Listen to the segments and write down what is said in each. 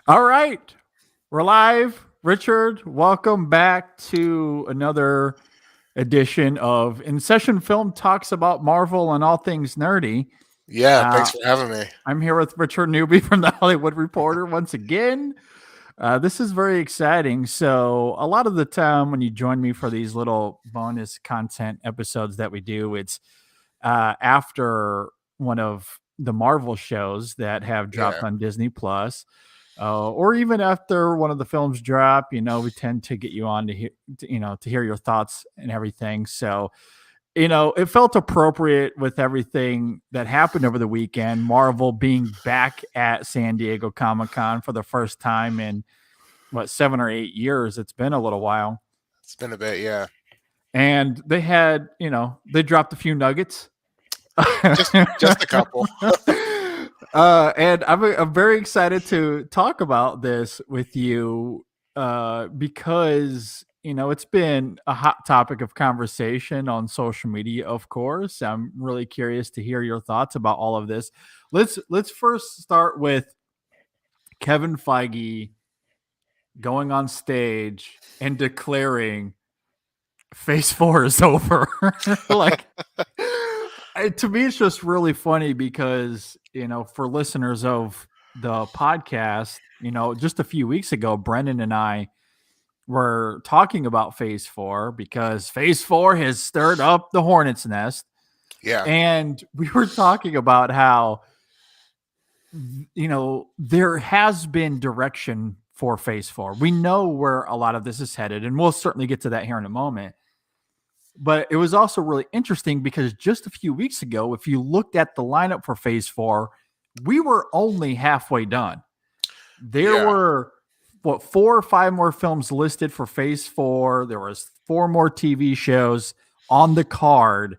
All right. We're live. Richard, welcome back to another edition of In Session Film Talks About Marvel and all things nerdy. Yeah, Uh, thanks for having me. I'm here with Richard Newby from the Hollywood Reporter once again. This is very exciting. So, a lot of the time when you join me for these little bonus content episodes that we do, it's after one of the Marvel shows that have dropped Yeah, on Disney Plus. Or even after one of the films drop, we tend to get you on to hear your thoughts and everything. So, it felt appropriate with everything that happened over the weekend. Marvel being back at San Diego Comic-Con for the first time in what 7 or 8 years. It's been a little while, it's been a bit. Yeah, and they dropped a few nuggets. just a couple. And I'm very excited to talk about this with you because it's been a hot topic of conversation on social media. Of course, I'm really curious to hear your thoughts about all of this. Let's first start with Kevin Feige going on stage and declaring Phase 4 is over. Like, to me, it's just really funny because, for listeners of the podcast, just a few weeks ago, Brendan and I were talking about Phase 4 because Phase 4 has stirred up the hornet's nest. Yeah, And we were talking about how, there has been direction for Phase 4. We know where a lot of this is headed, and we'll certainly get to that here in a moment. But it was also really interesting because just a few weeks ago, if you looked at the lineup for Phase 4, we were only halfway done. There yeah, were 4 or 5 more films listed for Phase 4. There was 4 more TV shows on the card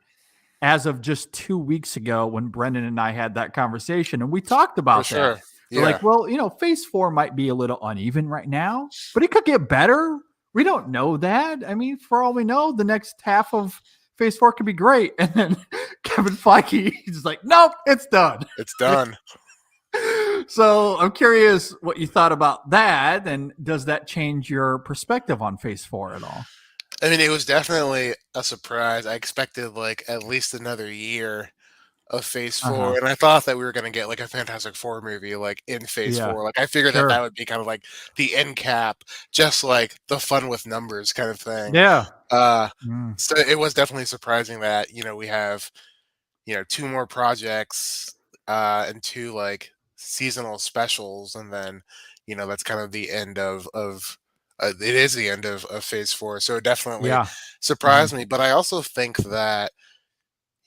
as of just 2 weeks ago when Brendan and I had that conversation, and we talked for about that. sure. We're Yeah, like, well, Phase 4 might be a little uneven right now, but it could get better. We don't know that. I mean, for all we know, the next half of Phase 4 could be great. And then Kevin Feige is like, nope, it's done. it's done. So I'm curious what you thought about that, and does that change your perspective on Phase 4 at all? I mean, it was definitely a surprise. I expected like at least another year of Phase Uh-huh. 4, and I thought that we were gonna get like a Fantastic Four movie like in Phase Yeah, 4. Like I figured that sure. that would be kind of like the end cap, just like the fun with numbers kind of thing. Yeah. Uh, Mm. so it was definitely surprising that we have 2 more projects and 2 like seasonal specials, and then that's kind of the end of it is the end of Phase 4. So it definitely Yeah. Mhm. surprised me. But I also think that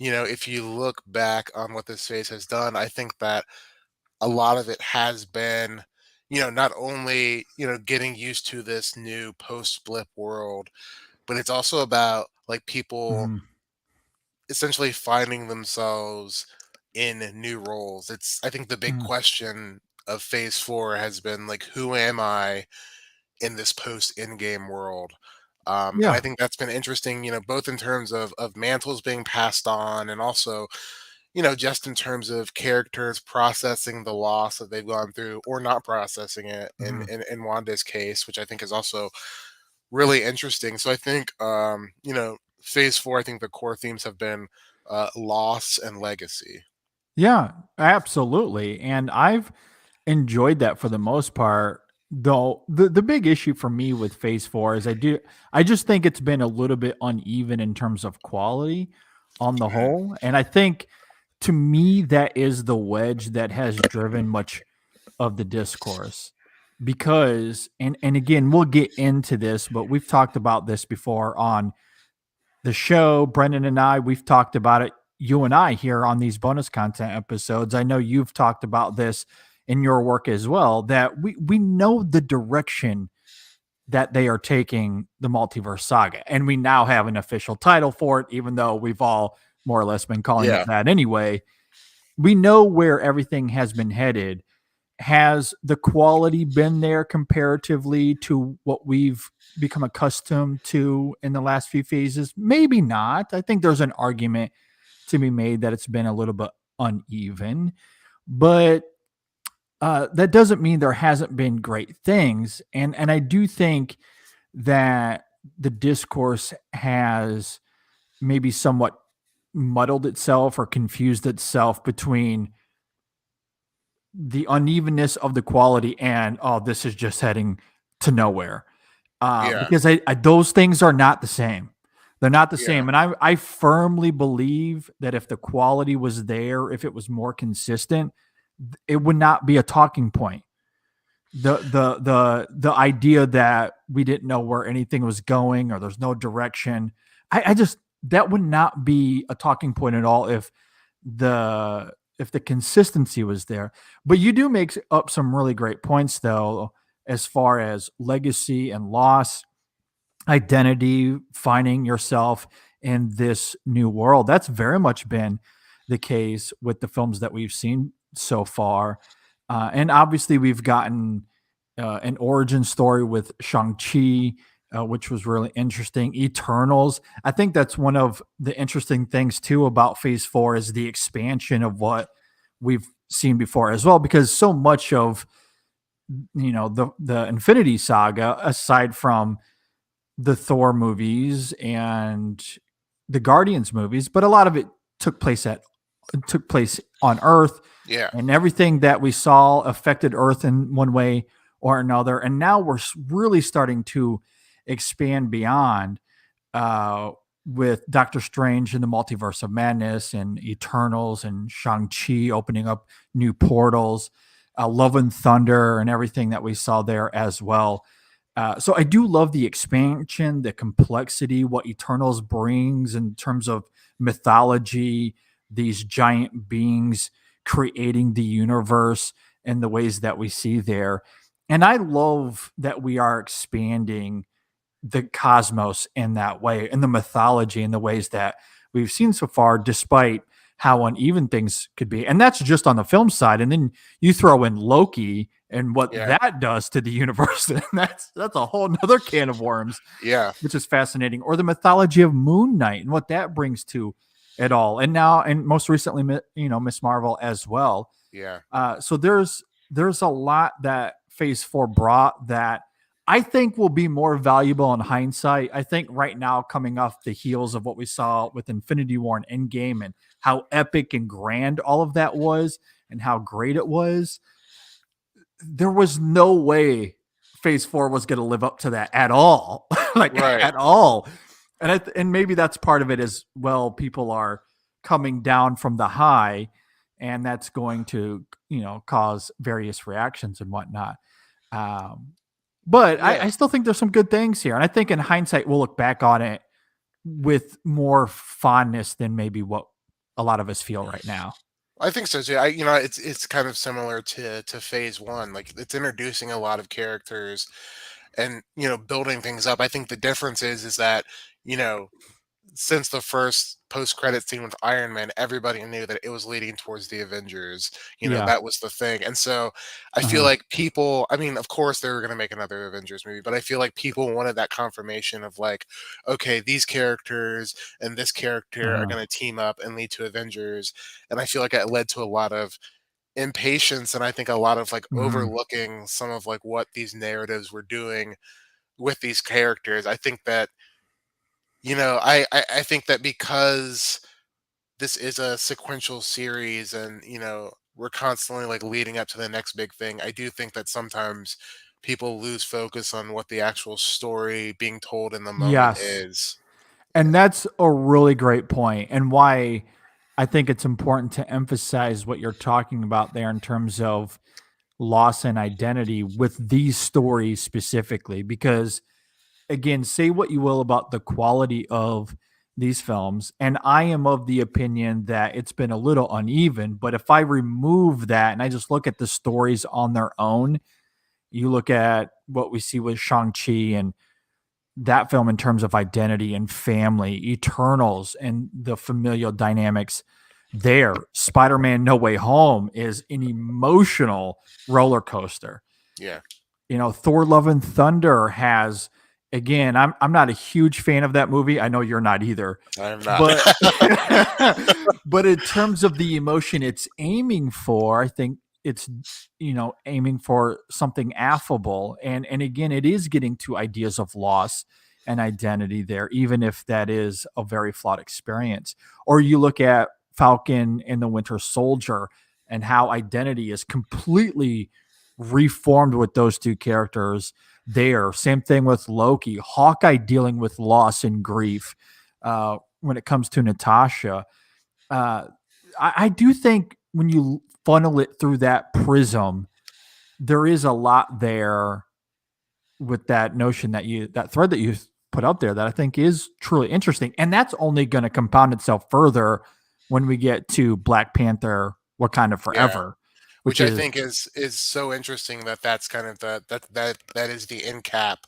if you look back on what this phase has done, I think that a lot of it has been not only getting used to this new post blip world, but it's also about like people Mhm. essentially finding themselves in new roles. It's I think the big Mhm. question of Phase 4 has been like, who am I in this post in-game world? And I Yeah. think that's been interesting, both in terms of mantles being passed on, and also, just in terms of characters processing the loss that they've gone through or not processing it in Mhm. in Wanda's case, which I think is also really interesting. So I think Phase 4, I think the core themes have been loss and legacy. Yeah, absolutely. And I've enjoyed that for the most part. Though the big issue for me with Phase 4 is I just think it's been a little bit uneven in terms of quality on the Mhm. whole. And I think to me that is the wedge that has driven much of the discourse. Because and again, we'll get into this, but we've talked about this before on the show. Brendan and I, we've talked about it, you and I, here on these bonus content episodes. I know you've talked about this in your work as well, that we know the direction that they are taking the multiverse saga. And we now have an official title for it, even though we've all more or less been calling it Yeah, that anyway. We know where everything has been headed. Has the quality been there comparatively to what we've become accustomed to in the last few phases? Maybe not. I think there's an argument to be made that it's been a little bit uneven, but that doesn't mean there hasn't been great things, and I do think that the discourse has maybe somewhat muddled itself or confused itself between the unevenness of the quality and, oh, this is just heading to nowhere. Yeah, Because those things are not the same. They're not the yeah, same. And I firmly believe that if the quality was there, if it was more consistent, it would not be a talking point. The idea that we didn't know where anything was going or there's no direction, I just, that would not be a talking point at all if the consistency was there. But you do make up some really great points though, as far as legacy and loss, identity, finding yourself in this new world. That's very much been the case with the films that we've seen so far. And obviously, we've gotten an origin story with Shang-Chi, which was really interesting. Eternals. I think that's one of the interesting things, too, about Phase 4 is the expansion of what we've seen before as well, because so much of the Infinity Saga, aside from the Thor movies and the Guardians movies, but a lot of it took place on Earth, yeah, and everything that we saw affected Earth in one way or another. And now we're really starting to expand beyond, uh, with Doctor Strange and the Multiverse of Madness and Eternals and Shang-Chi opening up new portals, Love and Thunder and everything that we saw there as well. So I do love the expansion, the complexity, what Eternals brings in terms of mythology, these giant beings creating the universe and the ways that we see there. And I love that we are expanding the cosmos in that way, and the mythology in the ways that we've seen so far, despite how uneven things could be. And that's just on the film side. And then you throw in Loki and what yeah, that does to the universe, and that's a whole nother can of worms, yeah, which is fascinating. Or the mythology of Moon Knight and what that brings to it all. And now, and most recently, Miss Marvel as well. yeah. So there's a lot that Phase 4 brought that I think will be more valuable in hindsight. I think right now, coming off the heels of what we saw with Infinity War and Endgame and how epic and grand all of that was and how great it was, there was no way Phase 4 was going to live up to that at all. Like, Right. at all. And maybe that's part of it as well. People are coming down from the high, and that's going to, cause various reactions and whatnot. Um, but Yeah. I still think there's some good things here. And I think in hindsight, we'll look back on it with more fondness than maybe what a lot of us feel right now. I think so too. It's kind of similar to Phase One. Like it's introducing a lot of characters and building things up. I think the difference is that you know since the first post-credit scene with Iron Man, everybody knew that it was leading towards the Avengers. Yeah. That was the thing. And so I feel Uh-huh. like people, I mean, of course they were going to make another Avengers movie, but I feel like people wanted that confirmation of like, okay, these characters and this character are Uh-huh. going to team up and lead to Avengers. And I feel like it led to a lot of impatience and I think a lot of like Mhm. overlooking some of like what these narratives were doing with these characters. I think that I think that because this is a sequential series and, we're constantly like leading up to the next big thing, I do think that sometimes people lose focus on what the actual story being told in the moment Yes. is. And that's a really great point, and why I think it's important to emphasize what you're talking about there in terms of loss and identity with these stories specifically. Because, again, say what you will about the quality of these films, and I am of the opinion that it's been a little uneven. But if I remove that and I just look at the stories on their own, you look at what we see with Shang-Chi and that film in terms of identity and family, Eternals and the familial dynamics there. Spider-Man No Way Home is an emotional roller coaster. Yeah, Thor Love and Thunder has, again, I'm not a huge fan of that movie. I know you're not either. I'm not. But but in terms of the emotion it's aiming for, I think it's aiming for something affable, and again it is getting to ideas of loss and identity there, even if that is a very flawed experience. Or you look at Falcon and the Winter Soldier and how identity is completely reformed with those two characters there. Same thing with Loki, Hawkeye dealing with loss and grief. When it comes to Natasha, uh, I do think when you funnel it through that prism, there is a lot there with that notion that thread that you put up there that I think is truly interesting, and that's only going to compound itself further when we get to Black Panther: Wakanda Yeah. Forever, which Which I is think is so interesting that that's kind of that is the end cap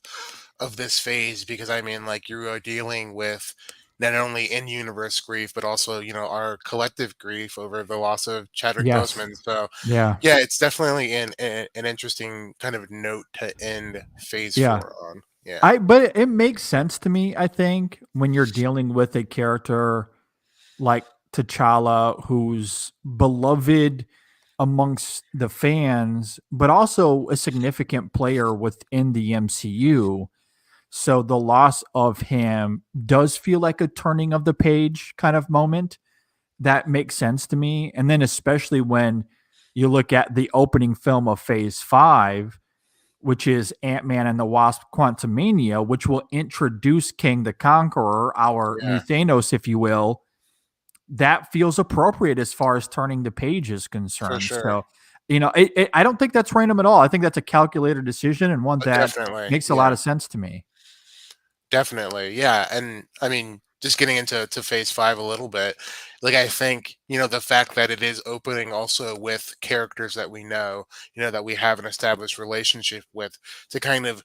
of this phase, because I mean, like, you are dealing with not only in universe grief but also, our collective grief over the loss of Chadwick yes, Boseman. So yeah, yeah, it's definitely an interesting kind of note to end phase yeah. 4 on. Yeah. But it makes sense to me. I think when you're dealing with a character like T'Challa, who's beloved amongst the fans, but also a significant player within the MCU. So the loss of him does feel like a turning of the page kind of moment. That makes sense to me. And then, especially when you look at the opening film of Phase 5, which is Ant-Man and the Wasp: Quantumania, which will introduce King the Conqueror, our new Yeah, Thanos, if you will. That feels appropriate as far as turning the page is for concerned. sure. So, I don't think that's random at all. I think that's a calculated decision and one that Definitely. makes a lot Yeah. of sense to me. Definitely, yeah, and I mean, just getting into phase 5 a little bit, like, I think, the fact that it is opening also with characters that we know, that we have an established relationship with, to kind of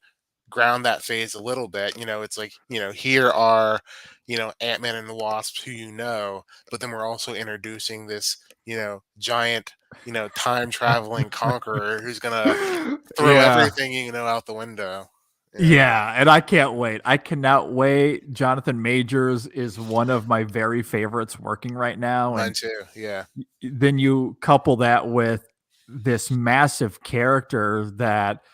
ground that phase a little bit. It's like, here are, Ant-Man and the Wasp, who but then we're also introducing this, giant, time traveling conqueror who's gonna throw Yeah. everything, out the window. Yeah, Yeah, and I can't wait. I cannot wait. Jonathan Majors is one of my very favorites working right now, mine and too. Yeah. then you couple that with this massive character that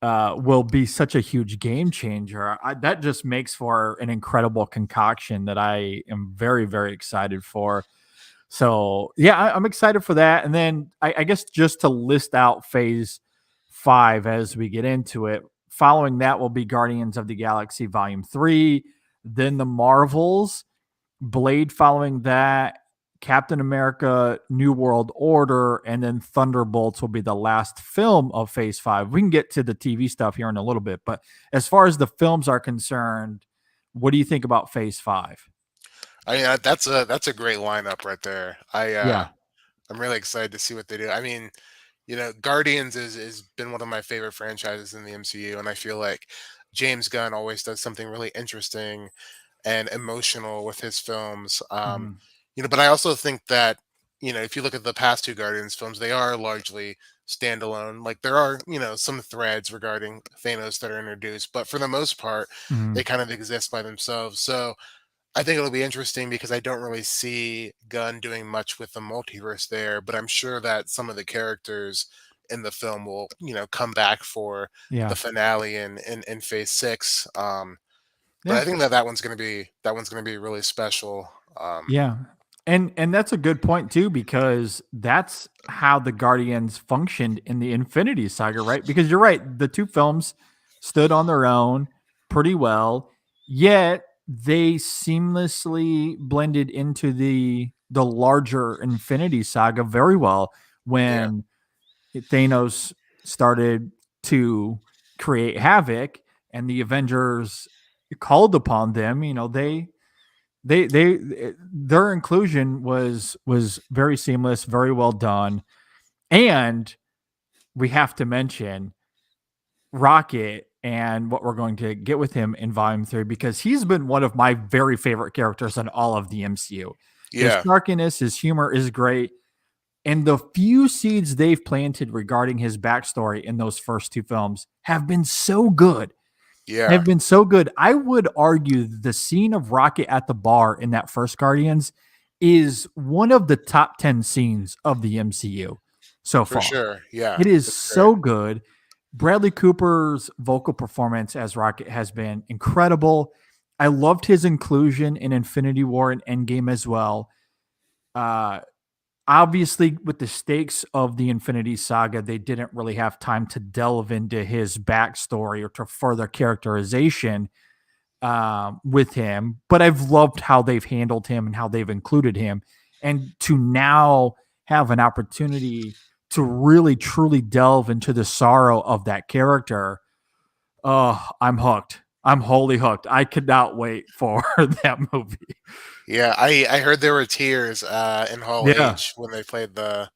will be such a huge game changer. That just makes for an incredible concoction that I am very, very excited for. So yeah, I'm excited for that. And then I guess just to list out Phase 5 as we get into it. Following that will be Guardians of the Galaxy Volume 3, then the Marvels, Blade following that, Captain America New World Order, and then Thunderbolts will be the last film of Phase 5. We can get to the TV stuff here in a little bit, but as far as the films are concerned, what do you think about Phase 5? I mean, that's a great lineup right there. Yeah. I'm really excited to see what they do. I mean, Guardians is been one of my favorite franchises in the MCU, and I feel like James Gunn always does something really interesting and emotional with his films. Mhm. But I also think that, if you look at the past two Guardians films, they are largely standalone. Like, there are, some threads regarding Thanos that are introduced, but for the most part, they Mhm. kind of exist by themselves. So I think it'll be interesting because I don't really see Gunn doing much with the multiverse there, but I'm sure that some of the characters in the film will, come back for the Yeah. finale in phase 6. But Yeah. I think that one's gonna be really special. Yeah. And that's a good point too, because that's how the Guardians functioned in the Infinity Saga, right? Because you're right, the two films stood on their own pretty well, yet they seamlessly blended into the larger Infinity Saga very well Yeah, when Thanos started to create havoc and the Avengers called upon them. Their inclusion was very seamless, very well done. And we have to mention Rocket and what we're going to get with him in volume 3, because he's been one of my very favorite characters in all of the MCU. His yeah, snarkiness, his humor is great. And the few seeds they've planted regarding his backstory in those first two films have been so good, yeah, have been so good. I would argue the scene of Rocket at the bar in that first Guardians is one of the top 10 scenes of the MCU. so For far. sure. Yeah. It is It's great. so good. Bradley Cooper's vocal performance as Rocket has been incredible. I loved his inclusion in Infinity War and Endgame as well. Uh, Obviously, with the stakes of the Infinity Saga, they didn't really have time to delve into his backstory or to further characterization with him. But I've loved how they've handled him and how they've included him. And to now have an opportunity to really truly delve into the sorrow of that character, oh, I'm hooked. I'm wholly hooked. I could not wait for that movie. Yeah, I heard there were tears in Hall Yeah. H when they played the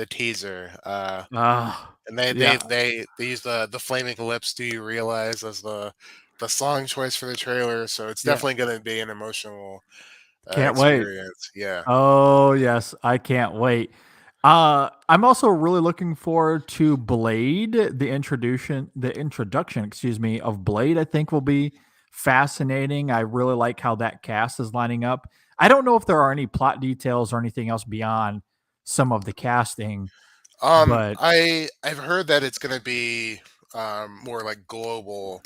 teaser. And Yeah. they use the flaming lips. Do you realize as the song choice for the trailer? So it's Yeah. definitely going to be an emotional Can't wait. experience. Yeah, Oh, yes, I can't wait. I'm also really looking forward to Blade. The introduction, excuse me, of Blade, I think will be fascinating. I really like how that cast is lining up. I don't know if there are any plot details or anything else beyond some of the casting, but I've heard that it's going to be more like global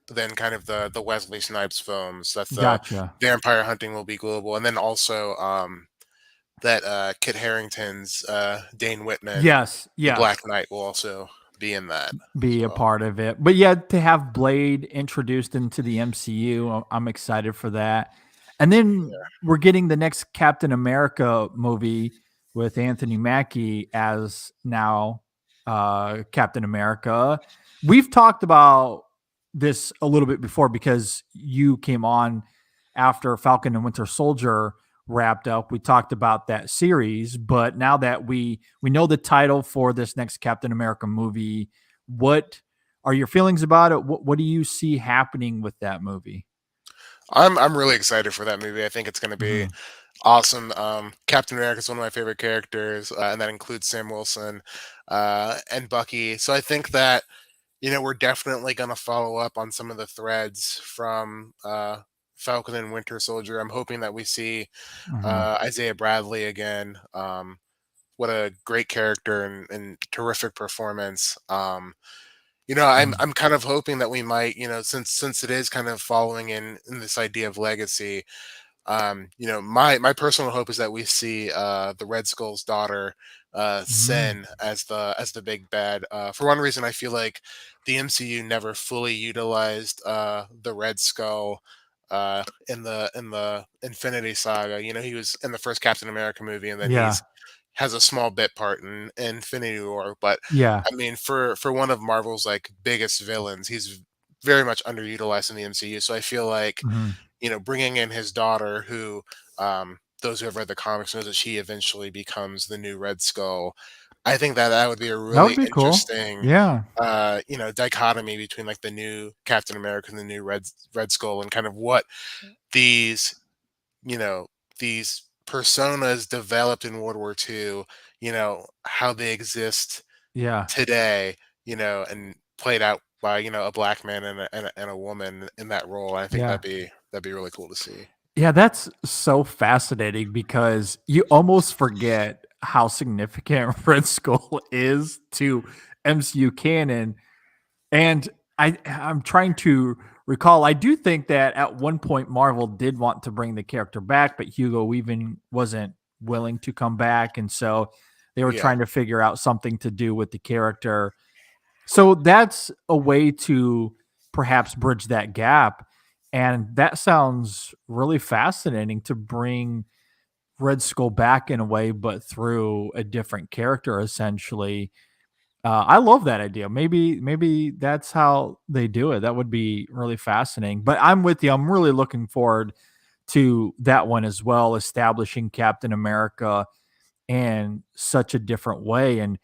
than kind of the Wesley Snipes films. That the gotcha. vampire hunting will be global, and then also that Kit Harington's Dane Whitman, Yes, the Black yes. Knight, will also be in that as Be a well. part of it. But yeah, to have Blade introduced into the MCU, I'm excited for that. And then we're getting the next Captain America movie with Anthony Mackie as now Captain America. We've talked about this a little bit before because you came on after Falcon and Winter Soldier wrapped up. We talked about that series, but now that we know the title for this next Captain America movie, what are your feelings about it? What do you see happening with that movie? I'm really excited for that movie. I think it's going to be Mhm. awesome. Captain America is one of my favorite characters, and that includes Sam Wilson and Bucky. So I think that we're definitely going to follow up on some of the threads from Falcon and Winter Soldier. I'm hoping that we see Mhm. Isaiah Bradley again. What a great character and terrific performance. Mhm. I'm kind of hoping that we might, since it is kind of following in this idea of legacy. My personal hope is that we see the Red Skull's daughter, Mhm. Sin, as the big bad. For one reason, I feel like the MCU never fully utilized the Red Skull in the Infinity Saga. He was in the first Captain America movie, and then Yeah. he's has a small bit part in Infinity War. But Yeah. I mean, for one of Marvel's like biggest villains, he's very much underutilized in the MCU. So I feel like Mhm. bringing in his daughter, who those who have read the comics know that she eventually becomes the new Red Skull. I think that that would be a That would really be cool. interesting, Yeah. dichotomy between like the new Captain America and the new Red Skull, and kind of what these, you know, these personas developed in World War II, how they exist Yeah. today, and played out by a black man and a woman in that role. I think Yeah. that'd be really cool to see. Yeah, that's so fascinating because you almost forget how significant Red Skull is to MCU canon. And I'm trying to recall. I do think that at one point Marvel did want to bring the character back, but Hugo Weaving wasn't willing to come back, and so they were Yeah, trying to figure out something to do with the character. So that's a way to perhaps bridge that gap, and that sounds really fascinating to bring Red Skull back in a way, but through a different character, essentially. I love that idea. Maybe that's how they do it. That would be really fascinating. But I'm with you. I'm really looking forward to that one as well, establishing Captain America in such a different way. And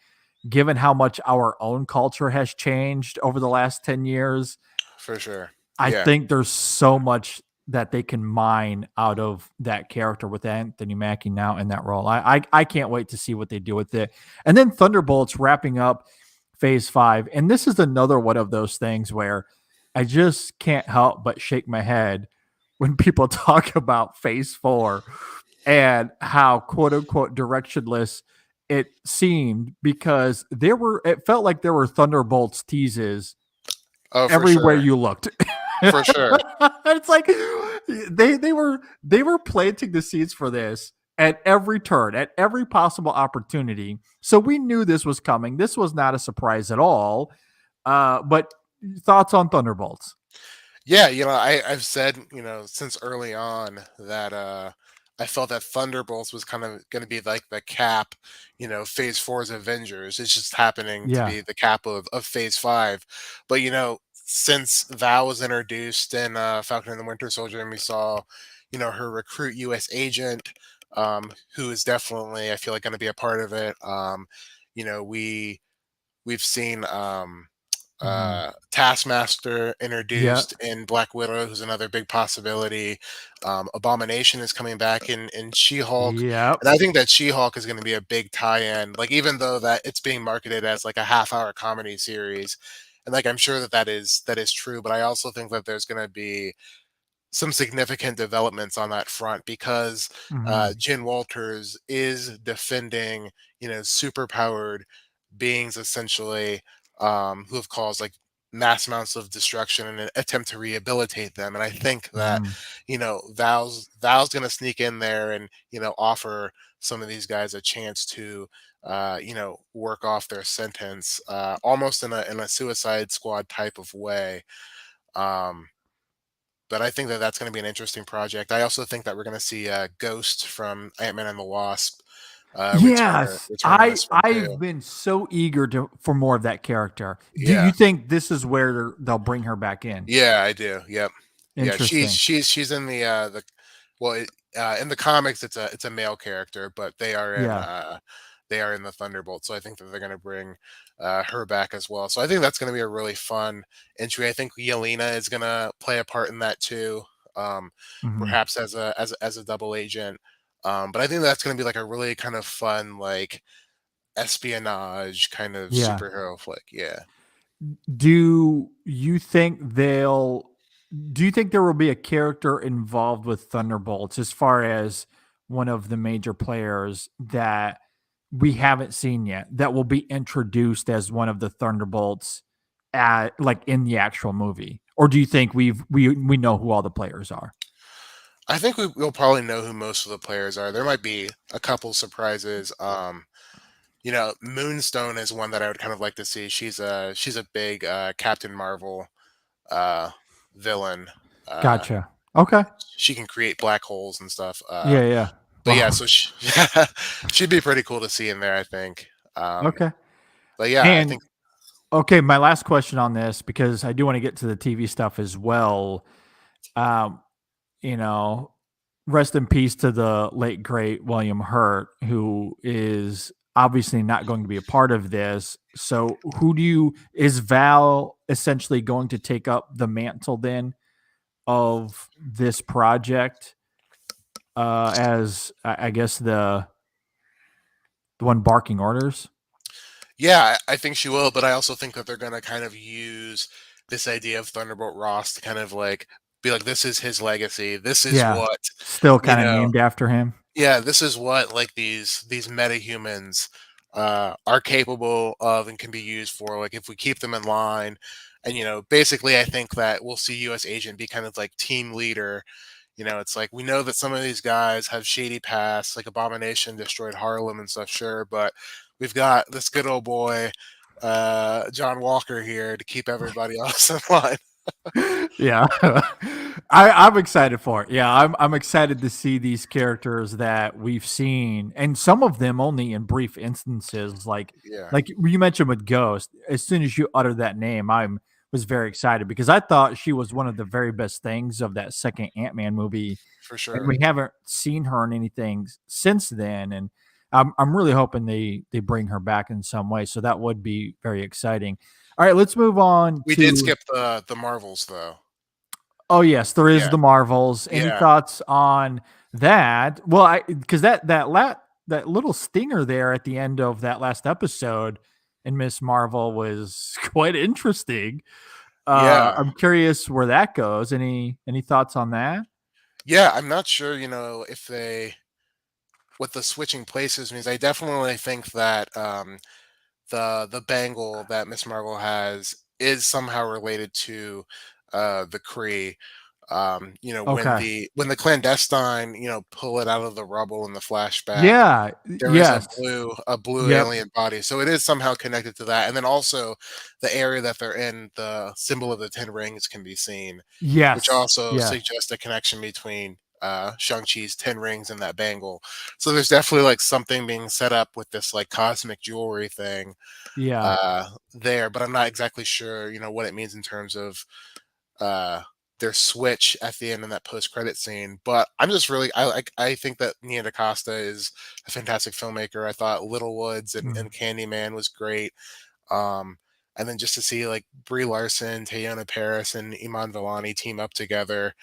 given how much our own culture has changed over the last 10 years, for sure. I Yeah, think there's so much that they can mine out of that character with Anthony Mackie now in that role. I can't wait to see what they do with it. And then Thunderbolts wrapping up phase 5. And this is another one of those things where I just can't help but shake my head when people talk about phase 4 and how quote unquote directionless it seemed, because it felt like there were Thunderbolts teases Oh, for everywhere sure. you looked. For sure. It's like they were planting the seeds for this at every turn, at every possible opportunity. So we knew this was coming. This was not a surprise at all. But thoughts on Thunderbolts? Yeah, I've said, since early on that I felt that Thunderbolts was kind of going to be like the cap, Phase Four's Avengers. It's just happening to Yeah. be the cap of Phase Five. But since Val was introduced in Falcon and the Winter Soldier, and we saw, her recruit U.S. agent, who is definitely, I feel like, going to be a part of it. You know, we we've seen Mhm. Taskmaster Yeah. introduced in Black Widow, who's another big possibility. Abomination is coming back in She-Hulk, Yep. and I think that She-Hulk is going to be a big tie-in. Like, even though that it's being marketed as like a half-hour comedy series, and like I'm sure that is true, but I also think that there's going to be some significant developments on that front because Mhm. Jen Walters is defending, superpowered beings essentially, who have caused like mass amounts of destruction in an attempt to rehabilitate them. And I think that, Mhm. Val's going to sneak in there and offer some of these guys a chance to. Work off their sentence, almost in a Suicide Squad type of way. Um, but I think that that's going to be an interesting project. I also think that we're going to see Ghost from Ant-Man and the Wasp Yes, return in this one I've too. been so eager for more of that character. Do Yeah, you think this is where they'll bring her back in? yeah, I do. Yep, yeah. She's Interesting. she's she's in the well, in the comics it's a male character, but Yeah. they are in the Thunderbolts. So I think that they're going to bring her back as well. So I think that's going to be a really fun entry. I think Yelena is going to play a part in that too, um, Mhm. perhaps as a double agent. But I think that's going to be like a really kind of fun like espionage kind of Yeah. superhero flick. Yeah. Do you think they'll do you think there will be a character involved with Thunderbolts as far as one of the major players that we haven't seen yet that will be introduced as one of the Thunderbolts at like in the actual movie? Or do you think we know who all the players are? I think we'll probably know who most of the players are. There might be a couple surprises. Moonstone is one that I would kind of like to see. She's a big Captain Marvel uh, villain. Uh, Gotcha. Okay. she can create black holes and stuff. Yeah, yeah. But yeah, Wow. so she'd be pretty cool to see in there, I think. Okay. But yeah, I And think okay, my last question on this, because I do want to get to the TV stuff as well. Um, you know, rest in peace to the late great William Hurt, who is obviously not going to be a part of this. So, is Val essentially going to take up the mantle then of this project, as I guess the one barking orders? yeah, I think she will. But I also think that they're gonna kind of use this idea of Thunderbolt Ross to kind of like be like, this is his legacy. This is Yeah, what still you kind of know named after him. Yeah, this is what like these metahumans are capable of and can be used for. Like if we keep them in line, and basically, I think that we'll see U.S. Agent be kind of like team leader. It's like we know that some of these guys have shady pasts, like Abomination destroyed Harlem and stuff, sure, but we've got this good old boy, John Walker here to keep everybody else in line. Yeah. I'm excited for it. Yeah, I'm excited to see these characters that we've seen, and some of them only in brief instances, Yeah, like you mentioned with Ghost. As soon as you uttered that name, I was very excited because I thought she was one of the very best things of that second Ant-Man movie, for and sure. we haven't seen her in anything since then. And I'm really hoping they bring her back in some way. So that would be very exciting. All right, let's move on We did to. skip the Marvels though. Oh yes, there is Yeah, the Marvels. Any yeah. thoughts on that? Well, I because that little stinger there at the end of that last episode in Miss Marvel was quite interesting. Yeah. I'm curious where that goes. Any thoughts on that? Yeah, I'm not sure, if what the switching places means, I definitely think that the bangle that Miss Marvel has is somehow related to the Kree. Okay. When the clandestine, pull it out of the rubble in the flashback, Yeah. there is Yes. a blue Yep. alien body. So it is somehow connected to that. And then also the area that they're in, the symbol of the Ten Rings can be seen, which Yes. also Yeah. suggests a connection between Shang-Chi's 10 rings and that bangle. So there's definitely like something being set up with this like cosmic jewelry thing Yeah. there, but I'm not exactly sure, what it means in terms of uh their switch at the end in that post-credit scene. But I'm just really I think that Nia DaCosta is a fantastic filmmaker. I thought Little Woods Mhm. and Candyman was great. Um and then just to see like Brie Larson, Teyona Paris, and Iman Vellani team up together,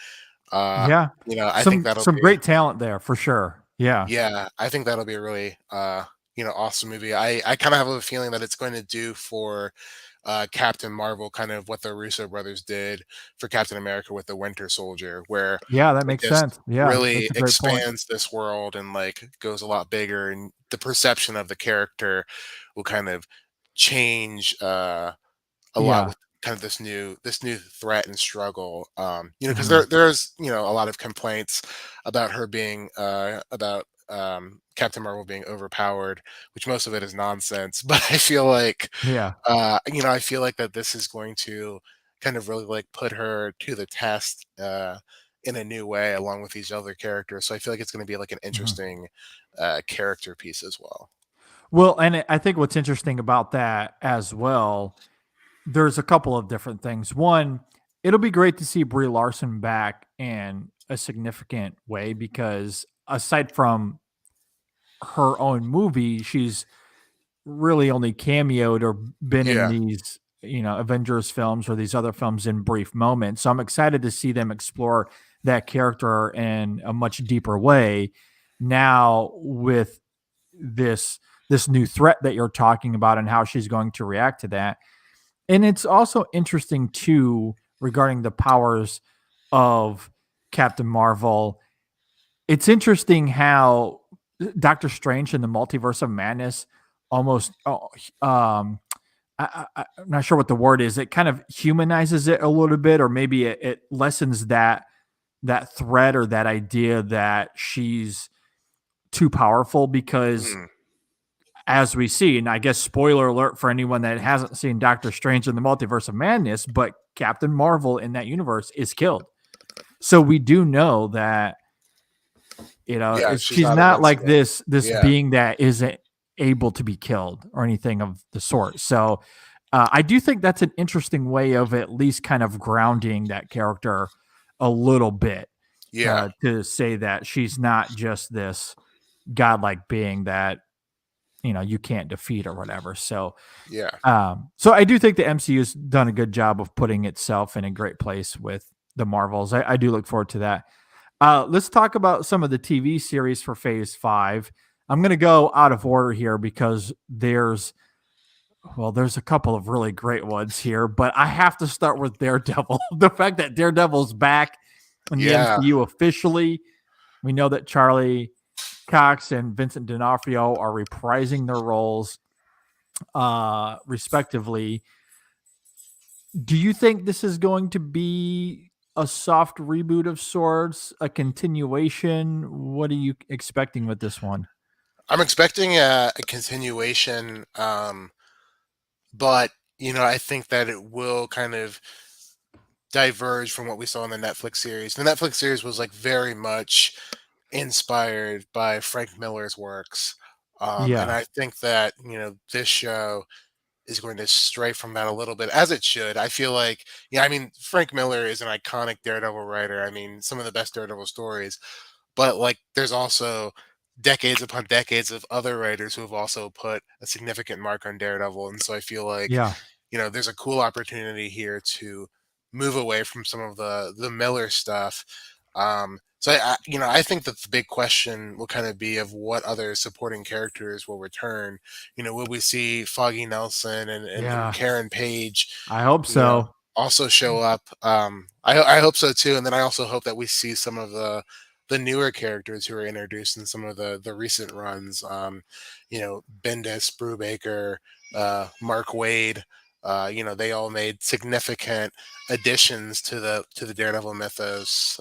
uh, Yeah. I think that'll Some be great talent there for sure. Yeah. yeah, I think that'll be a really awesome movie. I kind of have a feeling that it's going to do for Captain Marvel, kind of what the Russo brothers did for Captain America with the Winter Soldier, where Yeah, that it makes just sense. Yeah, really that's a great point. expands this world and like goes a lot bigger, and the perception of the character will kind of change a lot Yeah. with kind of this new threat and struggle. Because Mhm. there's a lot of complaints about her being about Captain Marvel being overpowered, which most of it is nonsense. But I feel like Yeah. I feel like that this is going to kind of really like put her to the test in a new way along with these other characters. So I feel like it's going to be like an Mhm. interesting character piece as well. Well, and I think what's interesting about that as well, there's a couple of different things. One, it'll be great to see Brie Larson back in a significant way because aside from her own movie, she's really only cameoed or been in Yeah, these, Avengers films or these other films in brief moments. So I'm excited to see them explore that character in a much deeper way now with this this new threat that you're talking about and how she's going to react to that. And it's also interesting too regarding the powers of Captain Marvel. It's interesting how Doctor Strange in the Multiverse of Madness almost I'm not sure what the word is. It kind of humanizes it a little bit, or maybe it lessens that threat or that idea that she's too powerful because mhm, as we see, and I guess spoiler alert for anyone that hasn't seen Doctor Strange in the Multiverse of Madness, but Captain Marvel in that universe is killed. So we do know that yeah, she's she's not not like invincible. this Yeah, being that isn't able to be killed or anything of the sort. So I do think that's an interesting way of at least kind of grounding that character a little bit yeah, to say that she's not just this godlike being that you can't defeat or whatever. So yeah. so I do think the MCU's done a good job of putting itself in a great place with the Marvels. I do look forward to that. Let's talk about some of the TV series for Phase 5. I'm going to go out of order here because there's a couple of really great ones here, but I have to start with Daredevil. The fact that Daredevil's back in the Yeah, MCU officially, we know that Charlie Cox and Vincent D'Onofrio are reprising their roles respectively. Do you think this is going to be a soft reboot of sorts, a continuation? What are you expecting with this one? I'm expecting a continuation, but I think that it will kind of diverge from what we saw in the Netflix series. The Netflix series was like very much inspired by Frank Miller's works, and Yeah, I think that this show is going to stray from that a little bit, as it should. I feel like, yeah, I mean, Frank Miller is an iconic Daredevil writer. I mean, some of the best Daredevil stories. But like there's also decades upon decades of other writers who have also put a significant mark on Daredevil. And so I feel like, yeah, there's a cool opportunity here to move away from some of the Miller stuff. I think that the big question will kind of be of what other supporting characters will return. Will we see Foggy Nelson and yeah. Karen Page, I hope you know, so. also show up? I hope so too. And then I also hope that we see some of the the newer characters who were introduced in some of the recent runs. Bendis, Brubaker, Mark Waid. They all made significant additions to the Daredevil mythos.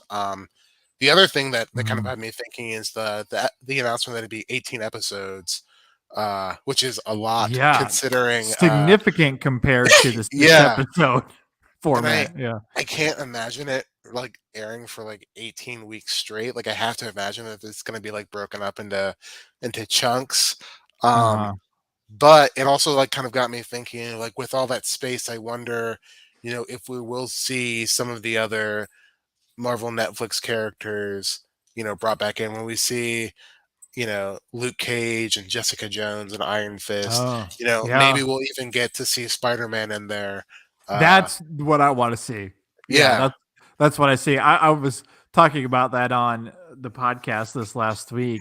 The other thing that kind of Mhm. had me thinking is the announcement that it'd be 18 episodes, which is a lot Yeah, considering. significant compared to the 6 Yeah, episode and I format, yeah. I can't imagine it like airing for like 18 weeks straight. Like I have to imagine that it's going to be like broken up into chunks. Um, Uh-huh. but it also like kind of got me thinking, like with all that space, I wonder, if we will see some of the other Marvel Netflix characters, brought back in when we see, Luke Cage and Jessica Jones and Iron Fist. Oh, Maybe yeah. we'll even get to see Spider-Man in there. Uh, That's what I wanna see. Yeah, yeah, that's what I see. I was talking about that on the podcast this last week,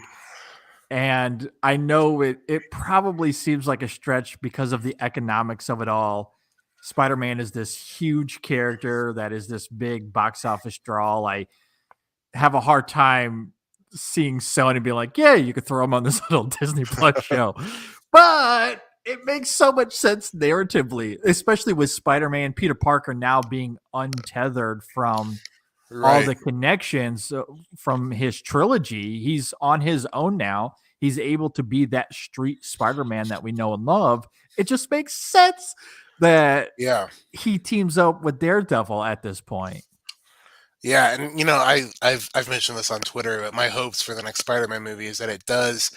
and I know it probably seems like a stretch because of the economics of it all. Spider-Man is this huge character that is this big box office draw. I have a hard time seeing Sony be like, yeah, you could throw him on this little Disney Plus show. But it makes so much sense narratively, especially with Spider-Man, Peter Parker now being untethered from all right. the connections from his trilogy. He's on his own now. He's able to be that street Spider-Man that we know and love. It just makes sense that Yeah. he teams up with Daredevil at this point. Yeah, and I've mentioned this on Twitter, but my hopes for the next Spider-Man movie is that it does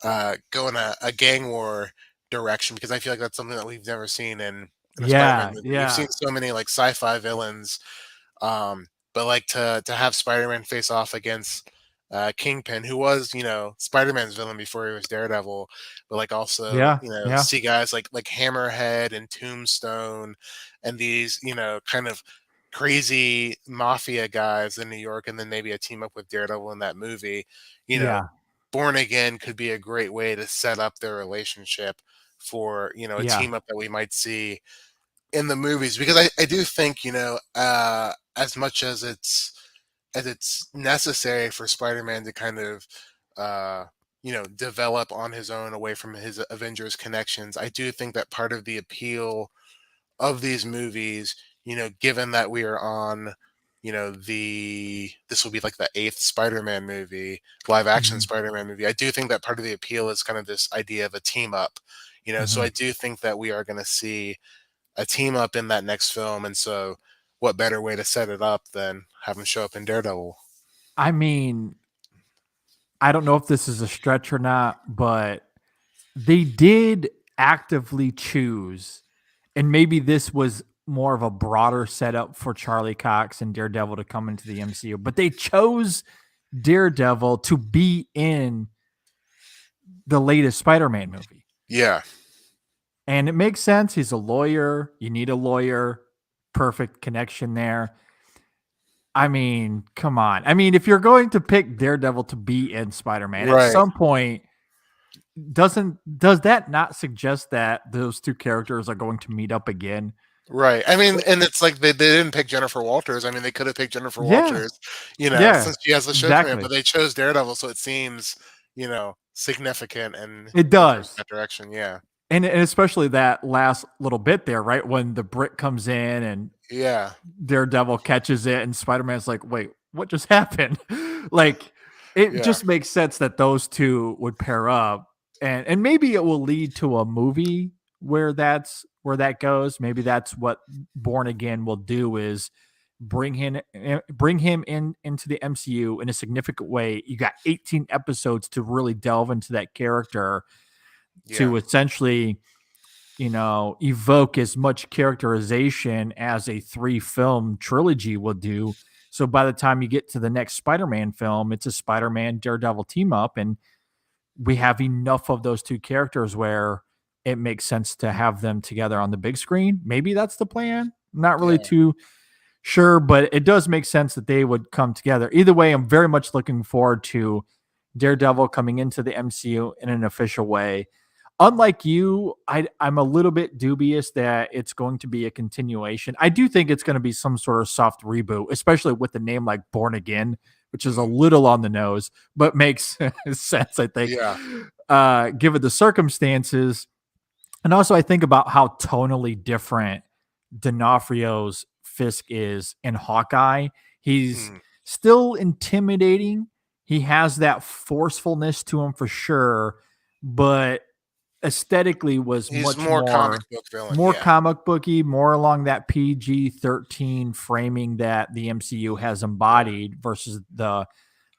go in a gang war direction, because I feel like that's something that we've never seen in a Spider-Man Yeah, movie. We've yeah, seen so many like sci-fi villains, but like to have Spider-Man face off against Kingpin, who was Spider-Man's villain before he was Daredevil, but like also yeah, yeah, see guys like Hammerhead and Tombstone, and these kind of crazy mafia guys in New York, and then maybe a team up with Daredevil in that movie. You know, yeah, Born Again could be a great way to set up their relationship for a yeah, team up that we might see in the movies, because I do think as much as it's necessary for Spider-Man to kind of develop on his own away from his Avengers connections, I do think that part of the appeal of these movies, given that we are on, this will be like the eighth Spider-Man movie, live action mhm, Spider-Man movie. I do think that part of the appeal is kind of this idea of a team up, so I mhm. do think that we are going to see a team up in that next film. And so what better way to set it up than have him show up in Daredevil? I mean, I don't know if this is a stretch or not, but they did actively choose, and maybe this was more of a broader setup for Charlie Cox and Daredevil to come into the MCU, but they chose Daredevil to be in the latest Spider-Man movie. Yeah. And it makes sense. He's a lawyer. You need a lawyer. Perfect connection there. I mean, come on. I mean, if you're going to pick Daredevil to be in Spider-Man, at Right. some point, does that not suggest that those two characters are going to meet up again? Right. I mean, and it's like they didn't pick Jennifer Walters. I mean, they could have picked Jennifer Yeah, Walters, yeah, since she has the show command, exactly. but they chose Daredevil, so it seems, significant and It in terms of does. that direction. Yeah. And especially that last little bit there, right? When the brick comes in and Yeah. Daredevil catches it, and Spider Man's like, "Wait, what just happened?" Like, it Yeah. just makes sense that those two would pair up, and maybe it will lead to a movie where that goes. Maybe that's what Born Again will do is bring him in into the MCU in a significant way. You got 18 episodes to really delve into that character Yeah. to essentially evoke as much characterization as a 3 film trilogy will do. So by the time you get to the next Spider-Man film, it's a Spider-Man Daredevil team up, and we have enough of those two characters where it makes sense to have them together on the big screen. Maybe that's the plan. Not really Yeah. too sure, but it does make sense that they would come together. Either way, I'm very much looking forward to Daredevil coming into the MCU in an official way. unlike you, I'm a little bit dubious that it's going to be a continuation. I do think it's going to be some sort of soft reboot, especially with the name like Born Again, which is a Mhm. little on the nose, but makes sense, I think, Yeah, given the circumstances. And also, I think about how tonally different D'Onofrio's Fisk is in Hawkeye. He's mhm. still intimidating. He has that forcefulness to him for sure, but aesthetically was He's much more comic more book villain. more Yeah, comic booky, more along that PG-13 framing that the MCU has yeah, embodied versus the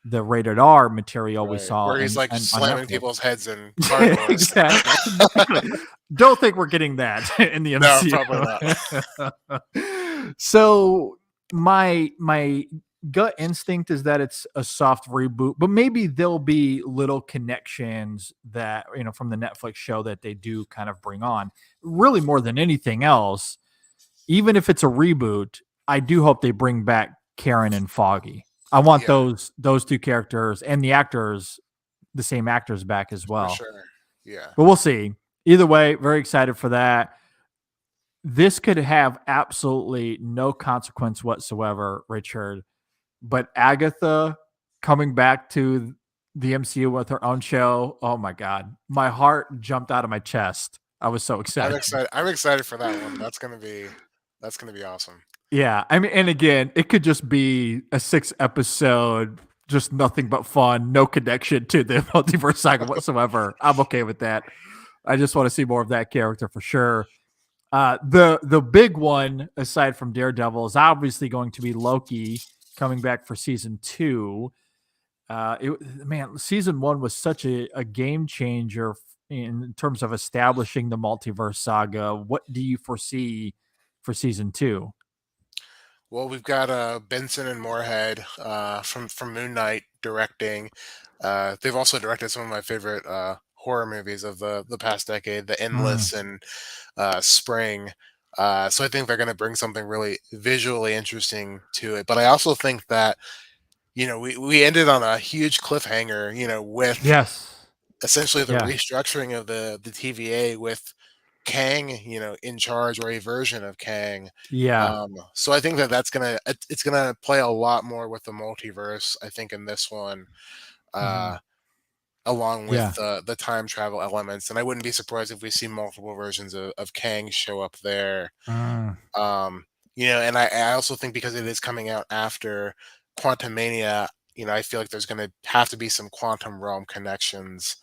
rated R material we right. saw Where he's in, like on slamming Netflix. people's heads in car doors. Exactly, exactly. Don't think we're getting that in the No, probably not. MCU. So my gut instinct is that it's a soft reboot, but maybe there'll be little connections that from the Netflix show that they do kind of bring on. Really, more than anything else, even if it's a reboot, I do hope they bring back Karen and Foggy. I want Yeah, those two characters and the actors, the same actors back as for well. sure. Yeah, But we'll see. Either way, very excited for that. This could have absolutely no consequence whatsoever, Richard. But Agatha coming back to the MCU with her own show, oh my God. My heart jumped out of my chest. I was so I'm excited. excited. I'm excited for that one. That's gonna be awesome. Yeah. I mean, and again, it could just be a 6 episode, just nothing but fun, no connection to the multiverse saga whatsoever. I'm okay with that. I just want to see more of that character for sure. The big one, aside from Daredevil, is obviously going to be Loki coming back for season 2. Season 1 was such a game changer in terms of establishing the multiverse saga. What do you foresee for season 2? Well, we've got Benson and Moorhead from Moon Knight directing. They've also directed some of my favorite horror movies of the past decade, The Mm, Endless and Spring. So I think they're going to bring something really visually interesting to it. But I also think that we ended on a huge cliffhanger. With yes. essentially the Yeah. restructuring of the TVA with Kang, in charge or a version of Kang. Yeah. So I think that it's gonna play a lot more with the multiverse. I think in this one, Mhm. uh, along with Yeah. the time travel elements, and I wouldn't be surprised if we see multiple versions of Kang show up there. Mm. Um, and I also think because it is coming out after Quantum Mania, I feel like there's gonna have to be some quantum realm connections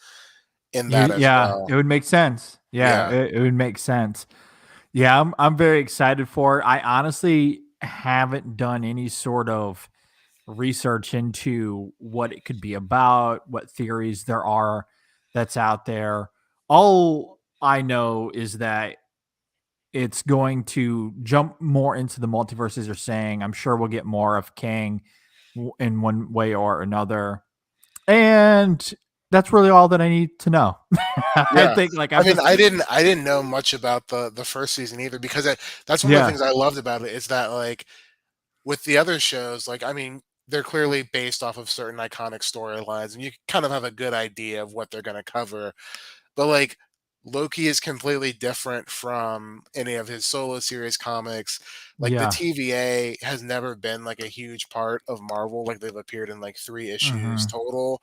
in that as Yeah, well. it would make sense. Yeah, Yeah, it would make sense. Yeah, I'm very excited for it. I honestly haven't done any sort of research into what it could be about, what theories there are that's out there. All I know is that it's going to jump more into the multiverse, as you're saying. I'm sure we'll get more of Kang in one way or another. And that's really all that I need to know. I yeah. think like I I'm mean, just I didn't know much about the first season either because that's one of the yeah, things I loved about it is that like with the other shows, like I mean, they're clearly based off of certain iconic storylines, and you kind of have a good idea of what they're going to cover. But like Loki is completely different from any of his solo series comics. Like the yeah. TVA has never been like a huge part of Marvel. Like they've appeared in like 3 issues Mhm. total.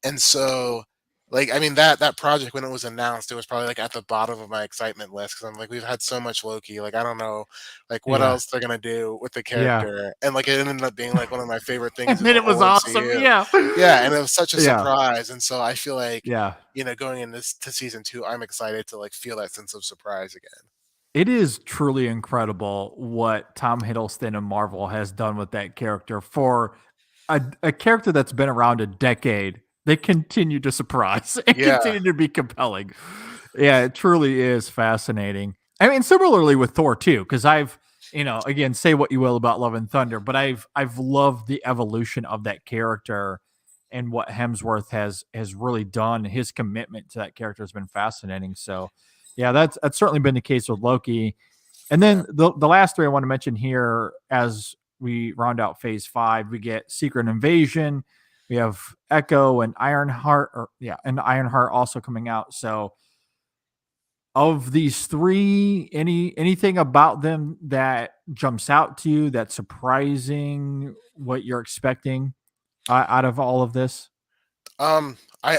And so, like, I mean, that project when it was announced, it was probably like at the bottom of my excitement list because I'm like, we've had so much Loki. Like, I don't know, like, what Yeah. else they're gonna do with the Yeah. character. And like, it ended up being like one of my favorite things And in then the it was whole awesome. MCU. Yeah. Yeah, and it was such a Yeah. surprise. And so I feel like, Yeah. going in this to season 2, I'm excited to like feel that sense of surprise again. It is truly incredible what Tom Hiddleston and Marvel has done with that character for a character that's been around a decade. They continue to surprise and Yeah, continue to be compelling. Yeah, it truly is fascinating. I mean, similarly with Thor too, because again, say what you will about Love and Thunder, but I've loved the evolution of that character and what Hemsworth has really done. His commitment to that character has been fascinating. So, yeah, that's certainly been the case with Loki. And yeah, then the last three I want to mention here as we round out phase 5, we get Secret Invasion. We have Echo and Ironheart, and Ironheart also coming out. So of these three, anything about them that jumps out to you that's surprising? What you're expecting out of all of this? I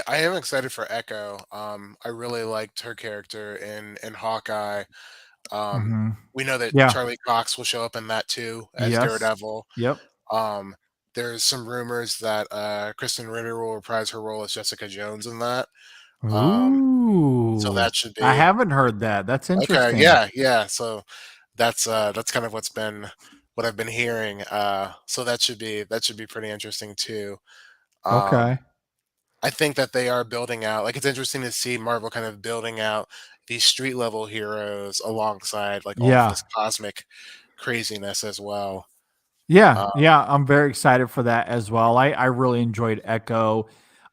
am excited for Echo. I really liked her character in Hawkeye. Um, Hmm. we know that Yeah. Charlie Cox will show up in that too as Yes. Daredevil. Yep. Um, there's some rumors that Kristen Ritter will reprise her role as Jessica Jones in that. So Ooh, that should I be haven't heard that. That's okay. interesting. Yeah, yeah. So that's kind of what I've been hearing. So that should be pretty interesting too. Um, Okay. I think that they are building out like, it's interesting to see Marvel kind of building out these street level heroes alongside, like, all of Yeah. this cosmic craziness as well. Yeah. Uh, Yeah. I'm very excited for that as well. I really enjoyed Echo.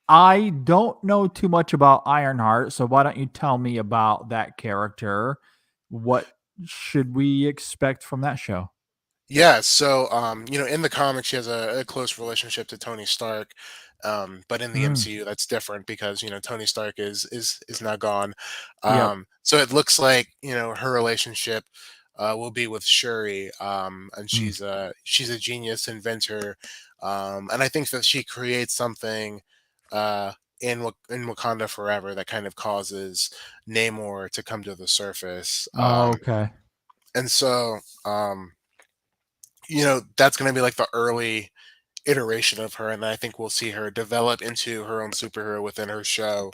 I don't know too much about Ironheart, so why don't you tell me about that character? What should we expect from that show? yeah, so, in the comics, she has a close relationship to Tony Stark, but in the Mm, MCU, that's different because, Tony Stark is now gone. yep. So it looks like, her relationship, will be with Shuri, and Mm, she's a genius inventor, and I think that she creates something, uh, in Wakanda Forever that kind of causes Namor to come to the surface, okay. and so, that's going to be like the early iteration of her, and I think we'll see her develop into her own superhero within her show.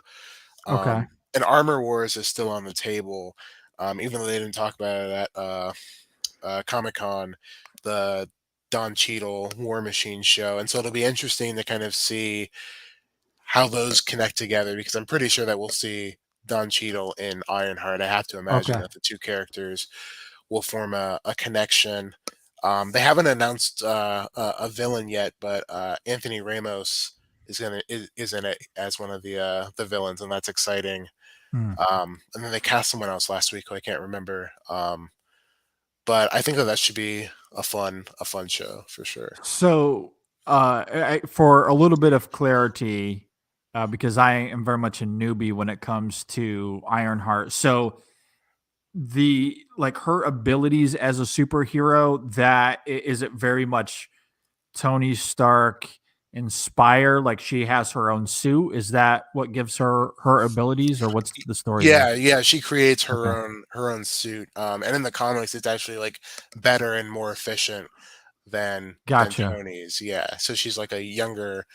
Okay. And Armor Wars is still on the table, even though they didn't talk about it at Comic Con, the Don Cheadle War Machine show, and so it'll be interesting to kind of see how those connect together because I'm pretty sure that we'll see Don Cheadle in Ironheart. I have to imagine Okay. that the two characters will form a connection. They haven't announced a villain yet, but Anthony Ramos is in it as one of the villains, and that's exciting. Hmm. And then they cast someone else last week who I can't remember. But I think that should be a fun show for sure. So, for a little bit of clarity, because I am very much a newbie when it comes to Ironheart. So, the like her abilities as a superhero, is it very much Tony Stark inspire? Like she has her own suit. Is that what gives her abilities, or what's the story there? Yeah, yeah, she creates Okay, her own suit. And in the comics, it's actually like better and more efficient than gotcha. Tony's. Yeah, so she's like a younger,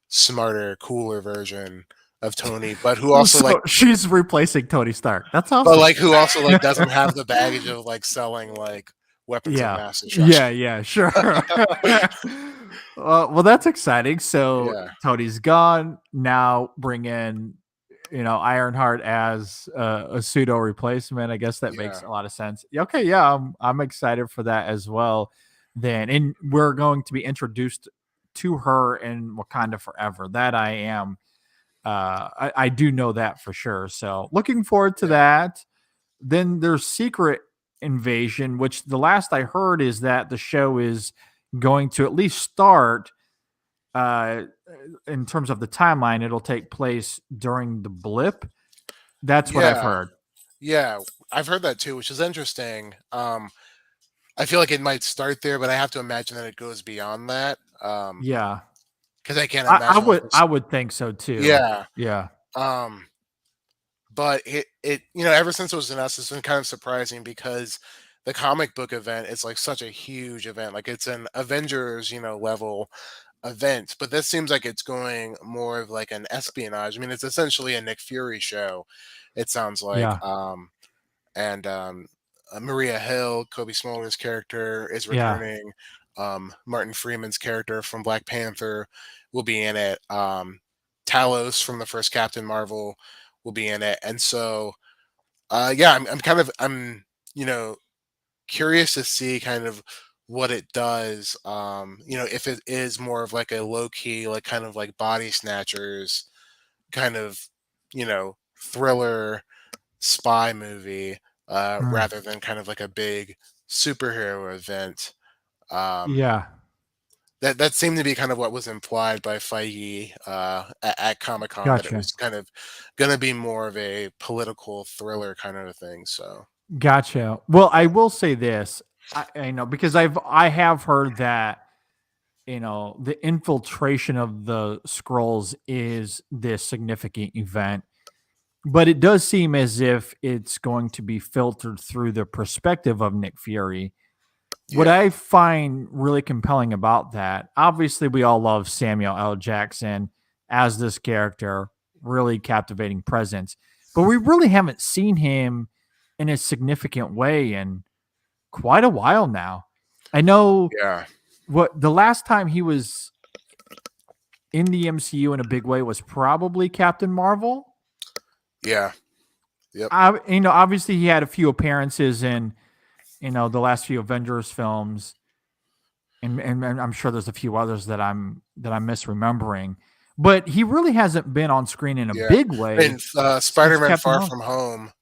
smarter, cooler version of Tony, but who also like So she's replacing Tony Stark. That's but awesome. like who also like doesn't have the baggage of like selling like weapons of Yeah. mass Yeah, destruction. yeah, sure. Well, that's exciting. So Yeah, Tony's gone. Now bring in, Ironheart as a pseudo replacement. I guess that makes yeah, a lot of sense. Yeah, okay, yeah, I'm excited for that as well. Then, and we're going to be introduced to her in Wakanda Forever. That I am. I do know that for sure. So looking forward to yeah, that. Then there's Secret Invasion, which the last I heard is that the show is going to at least start, uh, in terms of the timeline. It'll take place during the blip. That's what I've yeah, heard. yeah. I've heard that too, which is interesting. I feel like it might start there, but I have to imagine that it goes beyond that. Yeah, Because I can't I imagine like would this. I would think so too. Yeah. Yeah, Um, but it ever since it was announced, it's been kind of surprising because the comic book event is like such a huge event. Like it's an Avengers, level event, but this seems like it's going more of like an espionage. I mean, it's essentially a Nick Fury show. It sounds like, yeah, and Maria Hill, Kobe Smulders' character, is yeah. returning. Martin Freeman's character from Black Panther will be in it. Talos from the first Captain Marvel will be in it, and so yeah, I'm you know curious to see kind of what it does. If it is more of like a low key, like kind of like body snatchers kind of thriller spy movie, Mm, rather than kind of like a big superhero event. Um, yeah. that seemed to be kind of what was implied by Feige at Comic Con, that it Gotcha. was kind of going to be more of a political thriller kind of a thing. So Gotcha. Well, I will say this. I know because I have heard that the infiltration of the scrolls is this significant event, but it does seem as if it's going to be filtered through the perspective of Nick Fury. What yeah, I find really compelling about that, obviously, we all love Samuel L. Jackson as this character, really captivating presence, but we really haven't seen him in a significant way in quite a while now. I know yeah, what the last time he was in the MCU in a big way was probably Captain Marvel. yeah, yep, Obviously he had a few appearances in the last few Avengers films, and I'm sure there's a few others that I'm misremembering, but he really hasn't been on screen in a yeah. big And way since Spider-Man: Captain Far Marvel. From Home,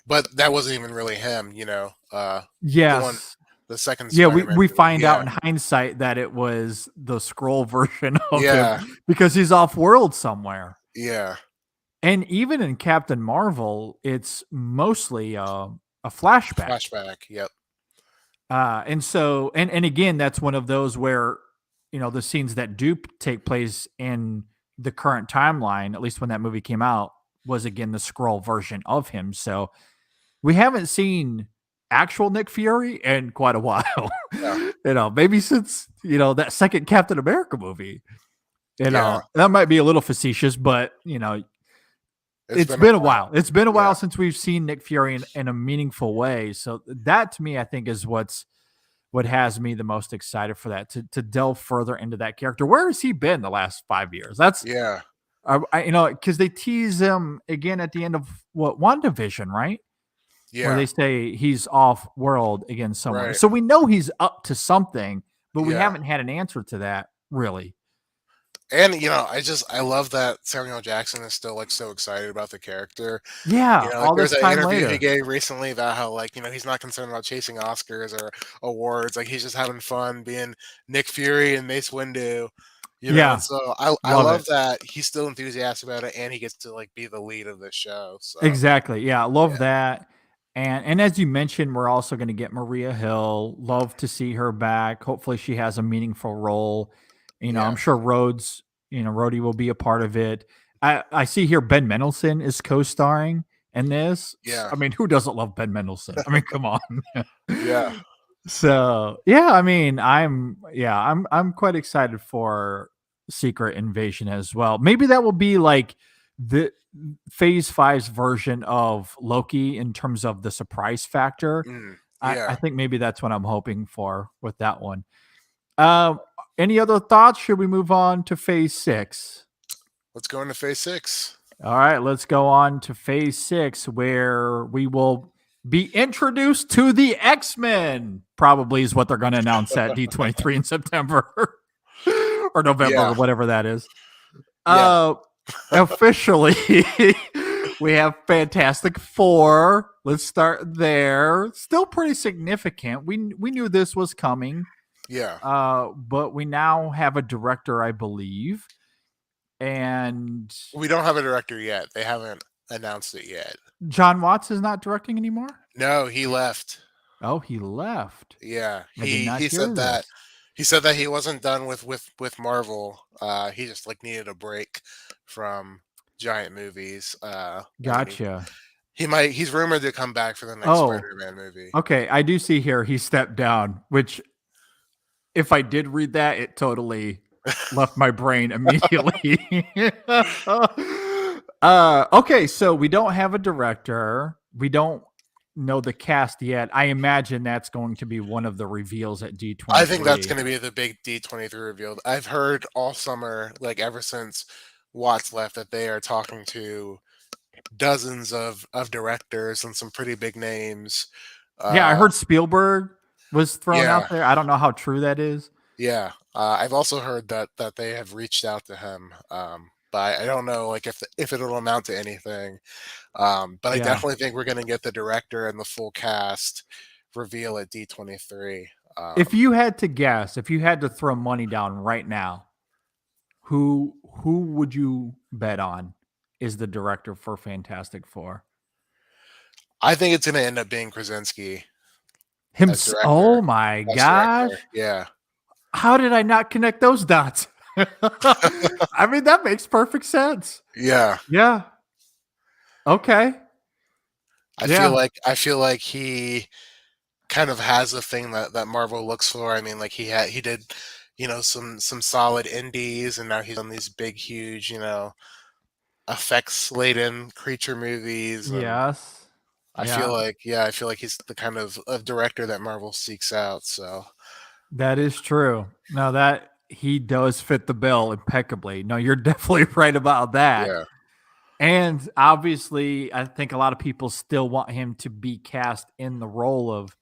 but that wasn't even really him. The one, Yes. the second Yeah, we, Spider-Man we movie. find out Yeah, in hindsight that it was the scroll version of him yeah, because he's off world somewhere. yeah. And even in Captain Marvel, it's mostly a flashback. Flashback. Yep. And again, that's one of those where the scenes that do take place in the current timeline, at least when that movie came out, was again the scroll version of him. So we haven't seen actual Nick Fury in quite a while. Yeah, Maybe since that second Captain America movie. yeah. That might be a little facetious, but It's it's been a been a while. while. It's been a Yeah, while since we've seen Nick Fury in a meaningful way. So that to me, I think, is what has me the most excited for that to delve further into that character. Where has he been the last 5 years? That's yeah, because they tease him again at the end of what WandaVision, right? Where yeah. they say he's off world again somewhere. Right. So we know he's up to something, but we Yeah. haven't had an answer to that really. And I love that Samuel Jackson is still like so excited about the character. Yeah, Like all there's this an time interview he later. gave recently about how like, he's not concerned about chasing Oscars or awards. Like he's just having fun being Nick Fury and Mace Windu. And Yeah, so I love love it. that he's still enthusiastic about it and he gets to like be the lead of the show. So Exactly. Yeah, love yeah. that. And as you mentioned, we're also going to get Maria Hill. Love to see her back. Hopefully, she has a meaningful role. I'm Yeah. sure Rhodey will be a part of it. I see here Ben Mendelsohn is co-starring in this. Yeah. I mean, who doesn't love Ben Mendelsohn? I mean, come on. Yeah. So yeah, I mean, I'm quite excited for Secret Invasion as well. Maybe that will be like the Phase Five's version of Loki in terms of the surprise factor. I Yeah. think maybe that's what I'm hoping for with that one. Um, any other thoughts? Should we move on to Phase Six? Let's go into phase 6. All right, let's go on to Phase Six, where we will be introduced to the X-Men. Probably is what they're going to announce at D23 in September or November or Yeah. whatever that is. Yeah. Officially, we have Fantastic Four. Let's start there. Still pretty significant. We knew this was coming, Yeah. but we now have a director, I believe, and We don't have a director yet. They haven't announced it yet. John Watts is not directing anymore. No, he left. Oh, he left. Yeah, I did he not he hear said that this. he said that he wasn't done with Marvel. He just like needed a break from giant movies. And Gotcha. he's rumored to come back for the next Oh, Spider-Man movie. okay. I do see here he stepped down, which if I did read that, it totally left my brain immediately. Okay, so we don't have a director. We don't know the cast yet. I imagine that's going to be one of the reveals at I think that's D23. going to be the big D23 reveal. I've heard all summer, like ever since Watts left, that they are talking to dozens of directors and some pretty big names. Yeah, I Uh, heard Spielberg was thrown yeah, out there. I don't know how true that is. yeah. I've also heard that they have reached out to him, but I don't know like if it'll amount to anything. But I Yeah. definitely think we're going to get the director and the full cast reveal at D23. If you had to guess, if you had to throw money down right now, who would you bet on is the director for Fantastic Four? I think it's going to end up being Krasinski as Oh director. my As director, gosh. yeah, How did I not connect those dots? I mean, that makes perfect sense. yeah. Yeah. Okay. Yeah. I feel like he kind of has the thing that Marvel looks for. I mean, like he did, some solid indies, and now he's on these big, huge, effects laden creature movies, and Yes. Yeah. I feel like he's the kind of director that Marvel seeks out. So That is true. No, that he does fit the bill impeccably. No, you're definitely right about that. yeah, And obviously, I think a lot of people still want him to be cast in the role of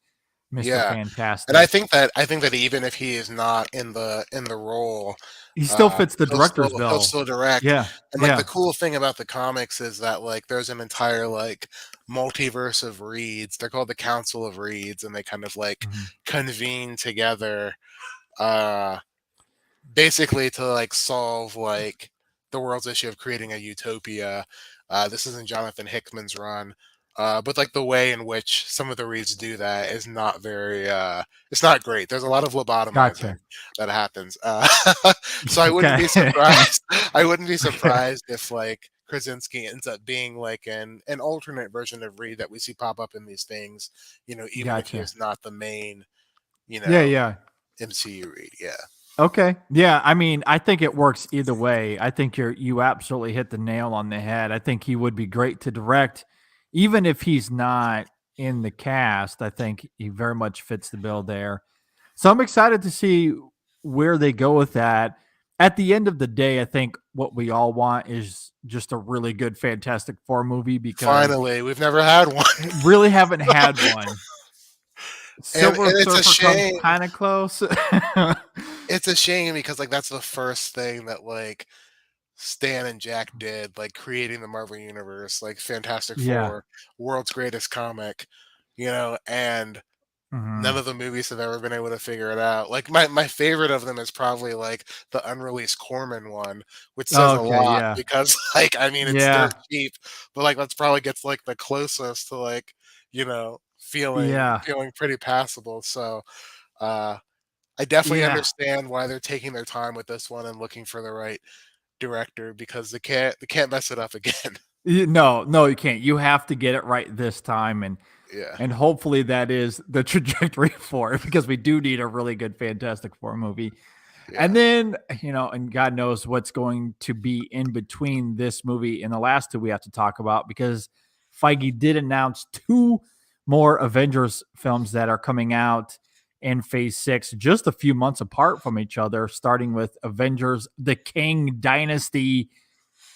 Mr. yeah. And Fantastic. I think that even if he is not in the role, He still fits the director's he'll bill. still direct. Yeah. And like the Yeah. cool thing about the comics is that like there's an entire like multiverse of reeds. They're called the Council of Reeds, and they kind of like Mhm. convene together, uh basically to like solve like the world's issue of creating a utopia. This isn't Jonathan Hickman's run, but like the way in which some of the reads do that is not very. It's not great. There's a lot of lobotomizing Gotcha. that happens, so I wouldn't Okay. be surprised. I wouldn't be surprised if like Krasinski ends up being like an alternate version of Reed that we see pop up in these things. Even if he Gotcha. is not the main, you Yeah. know, Yeah. MCU Reed. Yeah. Okay. Yeah, I mean, I think it works either way. I think you absolutely hit the nail on the head. I think he would be great to direct, even if he's not in the cast. I think he very much fits the bill there. So I'm excited to see where they go with that. At the end of the day, I think what we all want is just a really good Fantastic Four movie because Finally, we've never had one. really haven't had one. Silver And it's a Surfer comes shame. kind of close. It's a shame because like that's the first thing that like Stan and Jack did, like creating the Marvel universe, like Fantastic Yeah. Four, world's greatest comic, and none Mhm. of the movies have ever been able to figure it out. Like my favorite of them is probably like the unreleased Corman one, which says a Okay, lot yeah. because like I mean it's dirt Yeah. cheap, but like that's probably gets like the closest to like, Yeah. feeling pretty passable. So uh I definitely Yeah. understand why they're taking their time with this one and looking for the right director because they can't mess it up again. No, no, you can't. You have to get it right this time, Yeah, and hopefully that is the trajectory for it because we do need a really good Fantastic Four movie. And yeah. then, and God knows what's going to be in between this movie and the last two we have to talk about because Feige did announce two more Avengers films that are coming out in phase six, just a few months apart from each other, starting with Avengers The King Dynasty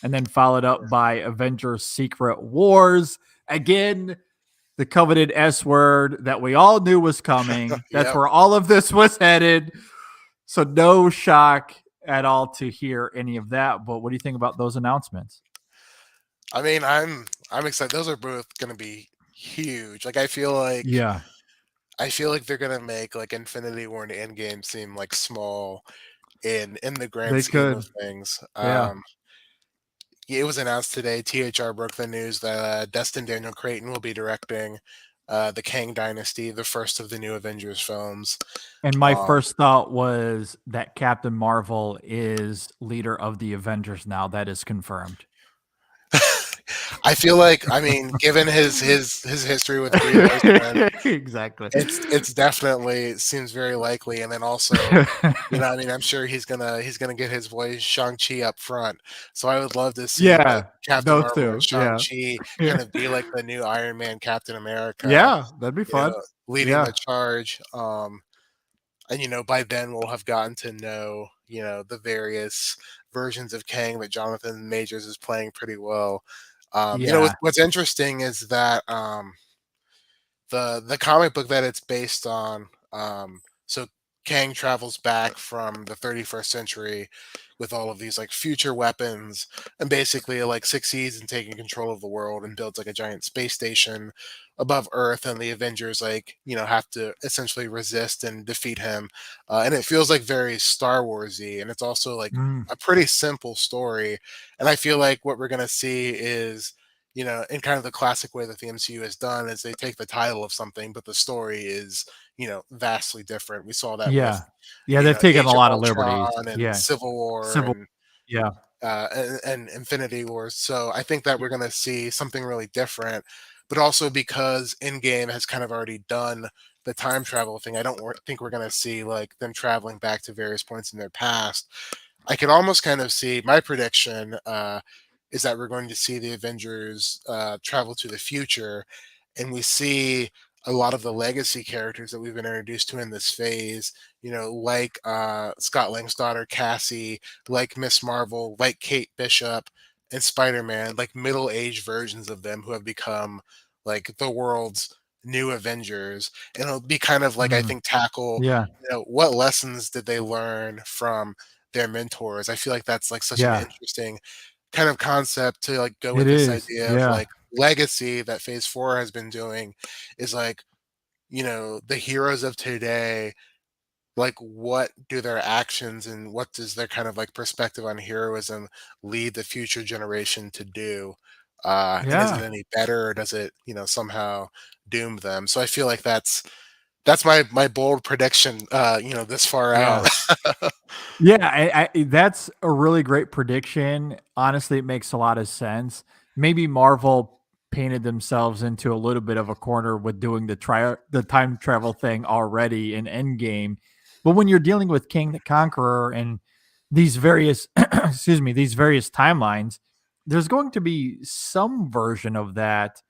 and then followed up by Avengers Secret Wars. Again, the coveted S word that we all knew was coming. That's Yep. where all of this was headed. So no shock at all to hear any of that. But what do you think about those announcements? I mean, I'm excited. Those are both gonna be huge. Like Yeah, I feel like they're gonna make like Infinity War and Endgame seem like small in the grand they scheme could. of things. Yeah. It was announced today. THR broke the news that Destin Daniel Cretton will be directing the Kang Dynasty, the first of the new Avengers films. And my Um, first thought was that Captain Marvel is leader of the Avengers now. That is confirmed. I feel like, I mean, given his history with Brie Larson, Exactly. it's definitely seems very likely. And then also, I mean, I'm sure he's gonna get his boy Shang-Chi up front. So I would love to see like Yeah, Captain those Marvel or two. Yeah. Shang-Chi Yeah. kind of be like the new Iron Man, Captain America, Yeah, that'd be fun. leading the Yeah. charge. And by then we'll have gotten to know, the various versions of Kang that Jonathan Majors is playing pretty well. Yeah. What's interesting is that the comic book that it's based on. So Kang travels back from the 31st century with all of these like future weapons and basically like succeeds in taking control of the world and builds like a giant space station above Earth, and the Avengers like have to essentially resist and defeat him. And it feels like very Star Warsy, and it's also like Mm, a pretty simple story. And I feel like what we're gonna see is in kind of the classic way that the MCU has done, is they take the title of something, but the story is vastly different. We saw that with yeah. Yeah, they've taken Age a of lot of liberties. Ultron and Yeah. Civil War Civil and Yeah. Infinity Wars. So I think that we're going to see something really different, but also because Endgame has kind of already done the time travel thing, I don't think we're going to see like them traveling back to various points in their past. I could almost kind of see my prediction is that we're going to see the Avengers travel to the future, and we see a lot of the legacy characters that we've been introduced to in this phase. Like Scott Lang's daughter Cassie, like Miss Marvel, like Kate Bishop, and Spider-Man, like middle-aged versions of them who have become like the world's new Avengers, and it'll be kind of like I Mm, think tackle yeah. what lessons did they learn from their mentors. I feel like that's like such an Yeah. interesting kind of concept to like go It with this is. idea of Yeah. like legacy that phase 4 has been doing, is like the heroes of today, like what do their actions and what does their kind of like perspective on heroism lead the future generation to do, and is it Yeah. any better, or does it somehow doom them? So I feel like that's my bold prediction this far Yeah. out. Yeah, that's a really great prediction. Honestly, it makes a lot of sense. Maybe Marvel painted themselves into a little bit of a corner with doing the time travel thing already in Endgame. But when you're dealing with King the Conqueror and these various excuse me, these various timelines, there's going to be some version of that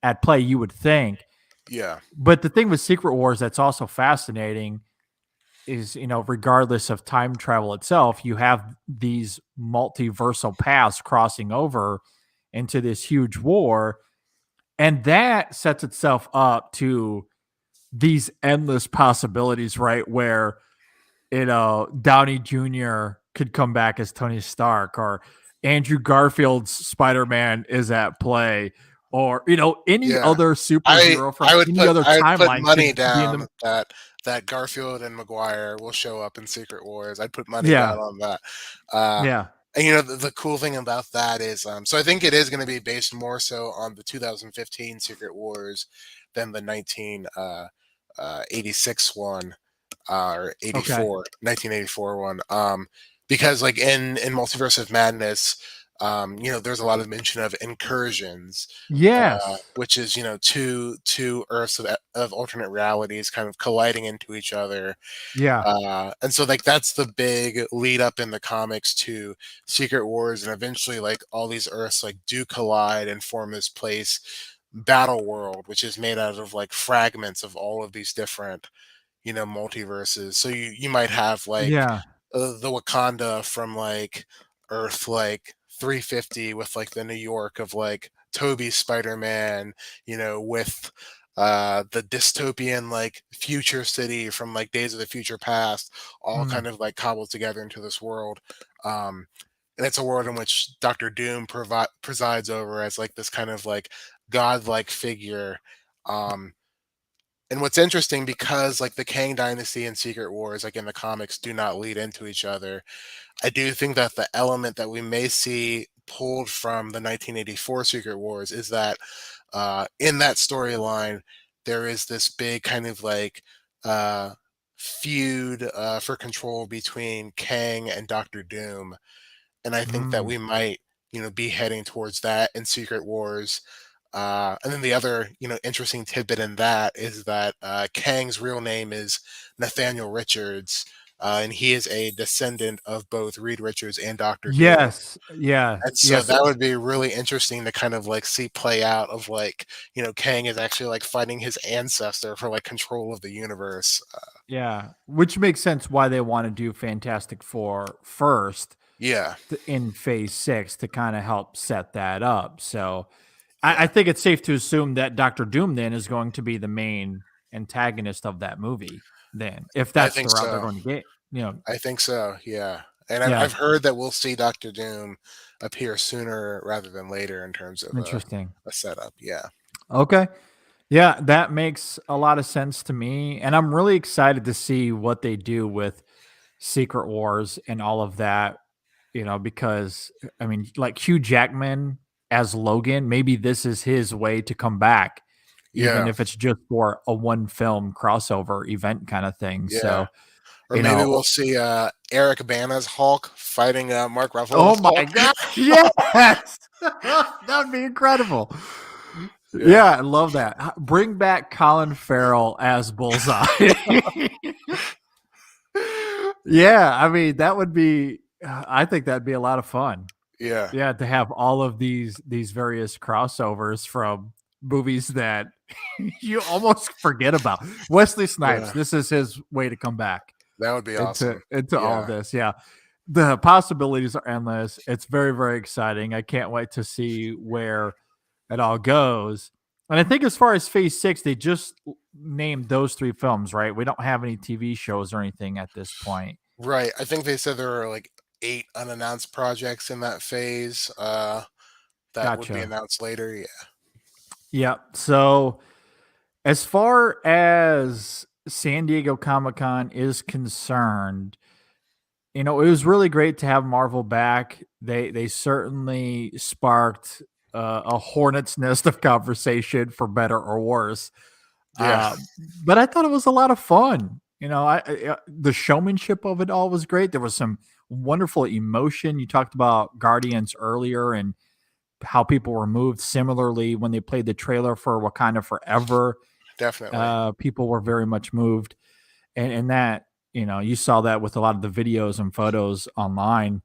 at play, you would think. Yeah, But the thing with Secret Wars that's also fascinating is, regardless of time travel itself, you have these multiversal paths crossing over into this huge war, and that sets itself up to these endless possibilities, right? Where Downey Jr. could come back as Tony Stark, or Andrew Garfield's Spider-Man is at play, or any yeah. other I superhero from I would any put other I would put timeline money could be in down the. that Garfield and Maguire will show up in Secret Wars. I'd put money Yeah, down on that. Uh, yeah, and the cool thing about that is, so I think it is going to be based more so on the 2015 Secret Wars than the 1986 one, or okay, 1984 one. Because like in Multiverse of Madness, there's a lot of mention of incursions, yes, which is two Earths of alternate realities kind of colliding into each other, yeah, and so like that's the big lead up in the comics to Secret Wars, and eventually like all these Earths like do collide and form this place, Battle World, which is made out of like fragments of all of these different multiverses. So you might have like yeah, the Wakanda from like Earth like 350 with like the New York of like Toby's Spider-Man, with the dystopian like future city from like Days of the Future Past, all mm, kind of like cobbled together into this world. Um, and it's a world in which Doctor Doom presides over as like this kind of like godlike figure. Um, and what's interesting, because like the Kang Dynasty and Secret Wars, like in the comics, do not lead into each other, I do think that the element that we may see pulled from the 1984 Secret Wars is that in that storyline, there is this big kind of like uh, feud for control between Kang and Doctor Doom, and I think that mm, we might, be heading towards that in Secret Wars. And then the other, interesting tidbit in that is that Kang's real name is Nathaniel Richards, and he is a descendant of both Reed Richards and Doctor Doom. yes, yeah, And so yes, that would be really interesting to kind of like see play out of like, Kang is actually like fighting his ancestor for like control of the universe. yeah, which makes sense why they want to do Fantastic Four first Yeah, in Phase 6 to kind of help set that up. So I yeah, think it's safe to assume that Doctor Doom then is going to be the main. antagonist of that movie. Then, if I that's the think route they're so. going to get, I think so. Yeah, and yeah, I've heard that we'll see Doctor Doom appear sooner rather than later in terms of interesting. a setup. Yeah. Okay. Yeah, that makes a lot of sense to me. And I'm really excited to see what they do with Secret Wars and all of that, because I mean, like Hugh Jackman as Logan, maybe this is his way to come back, even Yeah. if it's just for a one film crossover event kind of thing. Yeah. So, Or maybe we'll see Eric Bana's Hulk fighting Mark oh Ruffalo's my Hulk. God. Yes. That would be incredible. Yeah. Yeah, I love that. Bring back Colin Farrell as Bullseye. Yeah, I mean that would be. I think that'd be a lot of fun. Yeah. Yeah, to have all of these various crossovers from movies that you almost forget about. Wesley Snipes. Yeah. This is his way to come back That would be into awesome. all of Yeah. this. Yeah, the possibilities are endless. It's very very exciting. I can't wait to see where it all goes. And I think as far as Phase 6, they just named those 3 films, right? We don't have any TV shows or anything at this point. Right. I think they said there were like 8 unannounced projects in that phase that would be Gotcha. announced later. Yeah. Yeah. So as far as San Diego Comic-Con is concerned, it was really great to have Marvel back. They certainly sparked a hornet's nest of conversation, for better or worse. Yeah. Uh, but I thought it was a lot of fun. The showmanship of it all was great. There was some wonderful emotion. You talked about Guardians earlier and how people were moved. Similarly, when they played the trailer for Wakanda Forever, Definitely. people were very much moved, and that you saw that with a lot of the videos and photos online.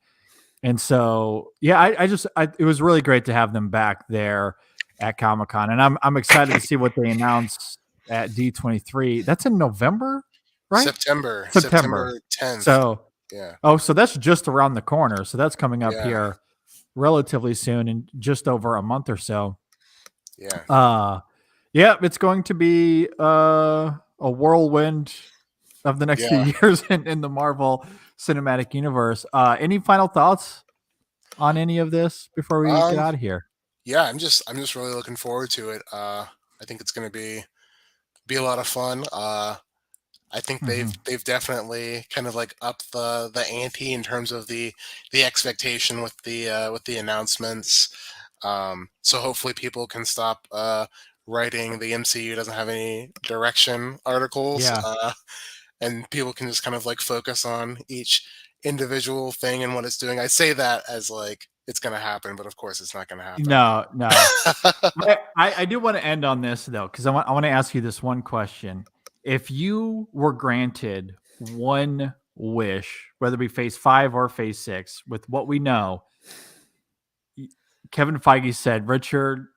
And so, yeah, it was really great to have them back there at Comic Con, and I'm excited to see what they announce at D23. That's in November, right? September. September 10th. So, Yeah. so that's just around the corner. So that's coming up Yeah. here relatively soon, in just over a month or so. Yeah. Uh yeah, it's going to be a whirlwind of the next few Yeah. years in the Marvel Cinematic Universe. Any final thoughts on any of this before we get Um out of here? yeah, I'm just really looking forward to it. I think it's going to be a lot of fun. I think they've Mhm. they've definitely kind of like upped the ante in terms of the expectation with the announcements. So hopefully people can stop writing the MCU doesn't have any direction articles, Yeah. and people can just kind of like focus on each individual thing and what it's doing. I say that as like it's going to happen, but of course it's not going to happen. No, no. I do want to end on this though, because I want to ask you this one question. If you were granted one wish, whether it be phase 5 or phase 6, with what we know, Kevin Feige said, Richard,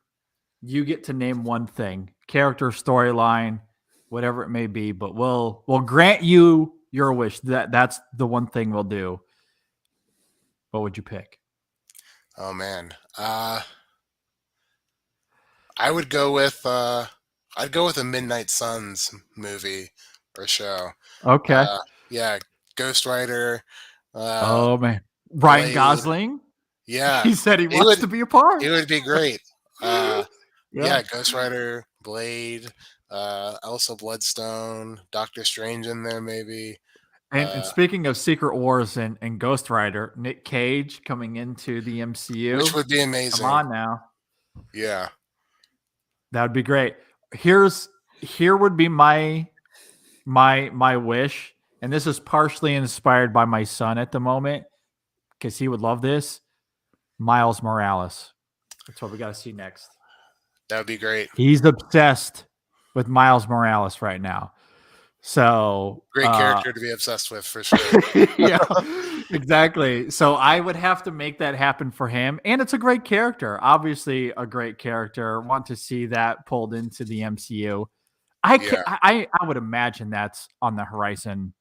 you get to name one thing, character, storyline, whatever it may be, but we'll grant you your wish. That's the one thing we'll do. What would you pick? Oh man. I would go with I'd go with a Midnight Suns movie or show. Okay. Uh, yeah, Ghost Rider, uh, Oh man. Ryan Blade. Gosling. Yeah, He said he it wants would to be a part. it would be great. Yeah. Yeah, Ghost Rider, Blade, Elsa Bloodstone, Doctor Strange in there maybe. And Uh, speaking of Secret Wars and Ghost Rider, Nick Cage coming into the which MCU. would be Come amazing. on now. Yeah. That would be great. Here would be my wish, and this is partially inspired by my son at the moment because he would love this. Miles Morales. That's what we got to see next. That would be great. He's obsessed with Miles Morales right now. So Great character to be obsessed with for sure. yeah, exactly. So I would have to make that happen for him, and it's a great character. Obviously, a great character. Want to see that pulled into the MCU. Yeah. I would imagine that's on the horizon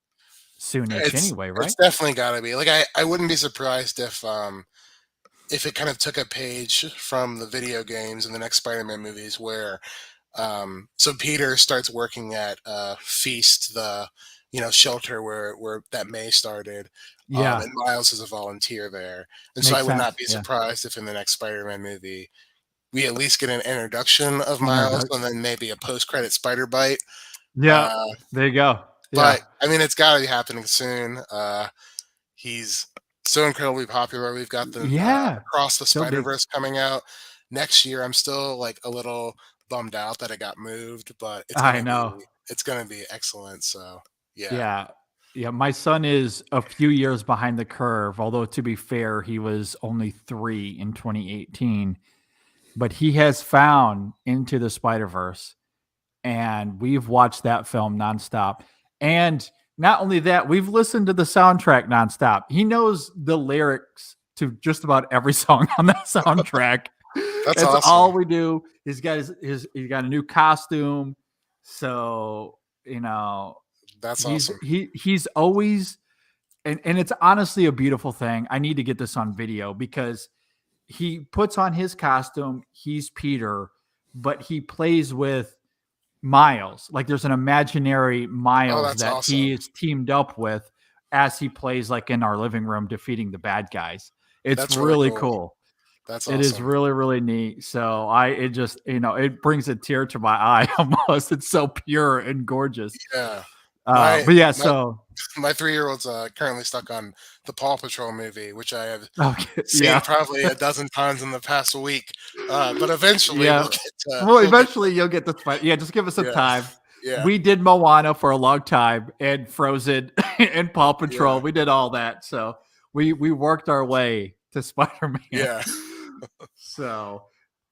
soonish anyway, right? It's definitely got to be. Like I wouldn't be surprised if it kind of took a page from the video games and the next Spider-Man movies where So Peter starts working at Feast, the shelter where that May started, Yeah, and Miles is a volunteer there. And so I makes would not sense. be Yeah, surprised if in the next Spider-Man movie we at least get an introduction of Miles and introduction. then maybe a post-credit spider bite. Yeah, Uh, there you go. Yeah, but I mean, it's got to be happening soon. He's so incredibly popular. We've got the yeah, Across the so big. Spider-Verse coming out next year. I'm still like a little bummed out that it got moved, but I know. it's gonna be excellent. So yeah. Yeah. Yeah, my son is a few years behind the curve, although to be fair, he was only 3 in 2018, but he has found Into the Spider-Verse, and we've watched that film nonstop. And not only that, we've listened to the soundtrack nonstop. He knows the lyrics to just about every song on that soundtrack. That's It's awesome. all we do. He's got he's got a new costume. So, you know, That's awesome. he's always, and it's honestly a beautiful thing. I need to get this on video because he puts on his costume, he's Peter, but he plays with Miles. Like there's an imaginary Oh, Miles that's that he awesome. is teamed up with as he plays like in our living room defeating the bad guys. It's That's really really cool. cool. That's It is awesome. really, really neat. So it just, it brings a tear to my eye almost. It's so pure and gorgeous. Yeah. My But yeah, my so my 3-year-old's currently stuck on the Paw Patrol movie, which I have okay, seen yeah. probably a dozen times in the past week. But eventually Yeah. Well, we'll get eventually you'll get the fight. Yeah, just give us some yeah, time. yeah, We did Moana for a long time and Frozen and Paw Patrol. yeah, We did all that. So we worked our way to Spider-Man. yeah, So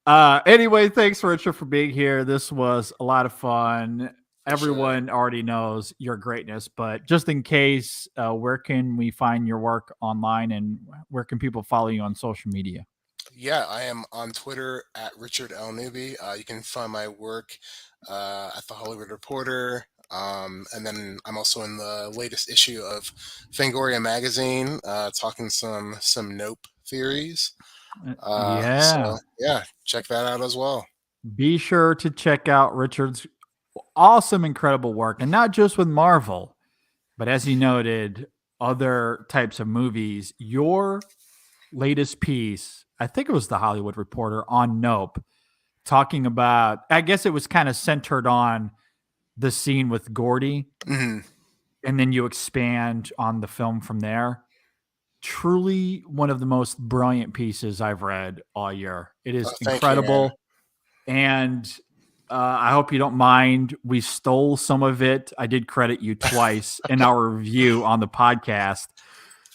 anyway, thanks Richard for being here. This was a lot of fun. for sure. Everyone already knows your greatness, but just in case, where can we find your work online and where can people follow you on social media? Yeah, I am on Twitter at Richard L. Newby. You can find my work at the Hollywood Reporter. And then I'm also in the latest issue of Fangoria magazine, talking some Nope theories. So Yeah. yeah, check that out as well. Be sure to check out Richard's awesome, incredible work, and not just with Marvel, but as you noted, other types of movies. Your latest piece, I think it was the Hollywood Reporter on Nope, talking about, I guess it was kind of centered on the scene with Gordy, Hmm. and then you expand on the film from there. Truly one of the most brilliant pieces I've read all year. It is Thank you, man. incredible. And I hope you don't mind. We stole some of it. I did credit you twice in our review on the podcast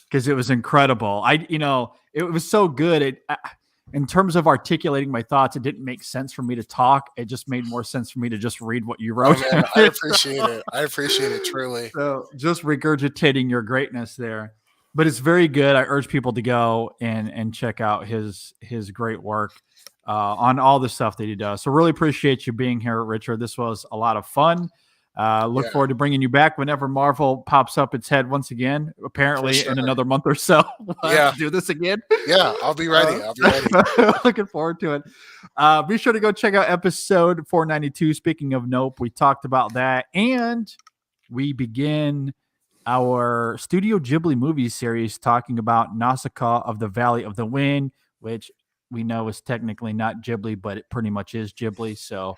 because it was incredible. It was so good. In terms of articulating my thoughts, it didn't make sense for me to talk. It just made more sense for me to just read what you Oh wrote. man, I appreciate it. I appreciate it truly. So just regurgitating your greatness there. But it's very good. I urge people to go and check out his great work on all the stuff that he does. So really appreciate you being here, Richard. This was a lot of fun. Look Yeah, forward to bringing you back whenever Marvel pops up its head once again. for Apparently, sure. in another month or so, we'll have Yeah, to do this again. yeah, I'll be ready. I'll be ready. Looking forward to it. Be sure to go check out episode 492. Speaking of Nope, we talked about that, and we begin our Studio Ghibli movie series talking about Nausicaa of the Valley of the Wind, which we know is technically not Ghibli, but it pretty much is Ghibli. So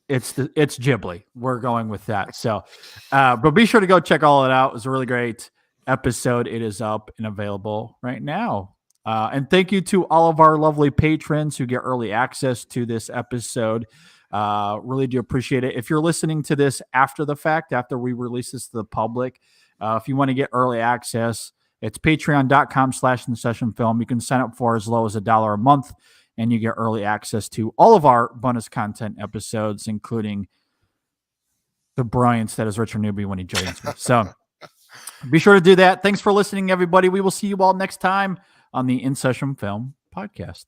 it's Ghibli. We're going with that. So, but be sure to go check all it out. It was a really great episode. It is up and available right now. And thank you to all of our lovely patrons who get early access to this episode. Really do appreciate it. If you're listening to this after the fact, after we release this to the public, if you want to get early access, it's patreon.com/InSessionFilm. You can sign up for as low as $1 a month, and you get early access to all of our bonus content episodes, including the brilliance that is Richard Newby when he joins me. So be sure to do that. Thanks for listening, everybody. We will see you all next time on the In Session Film podcast.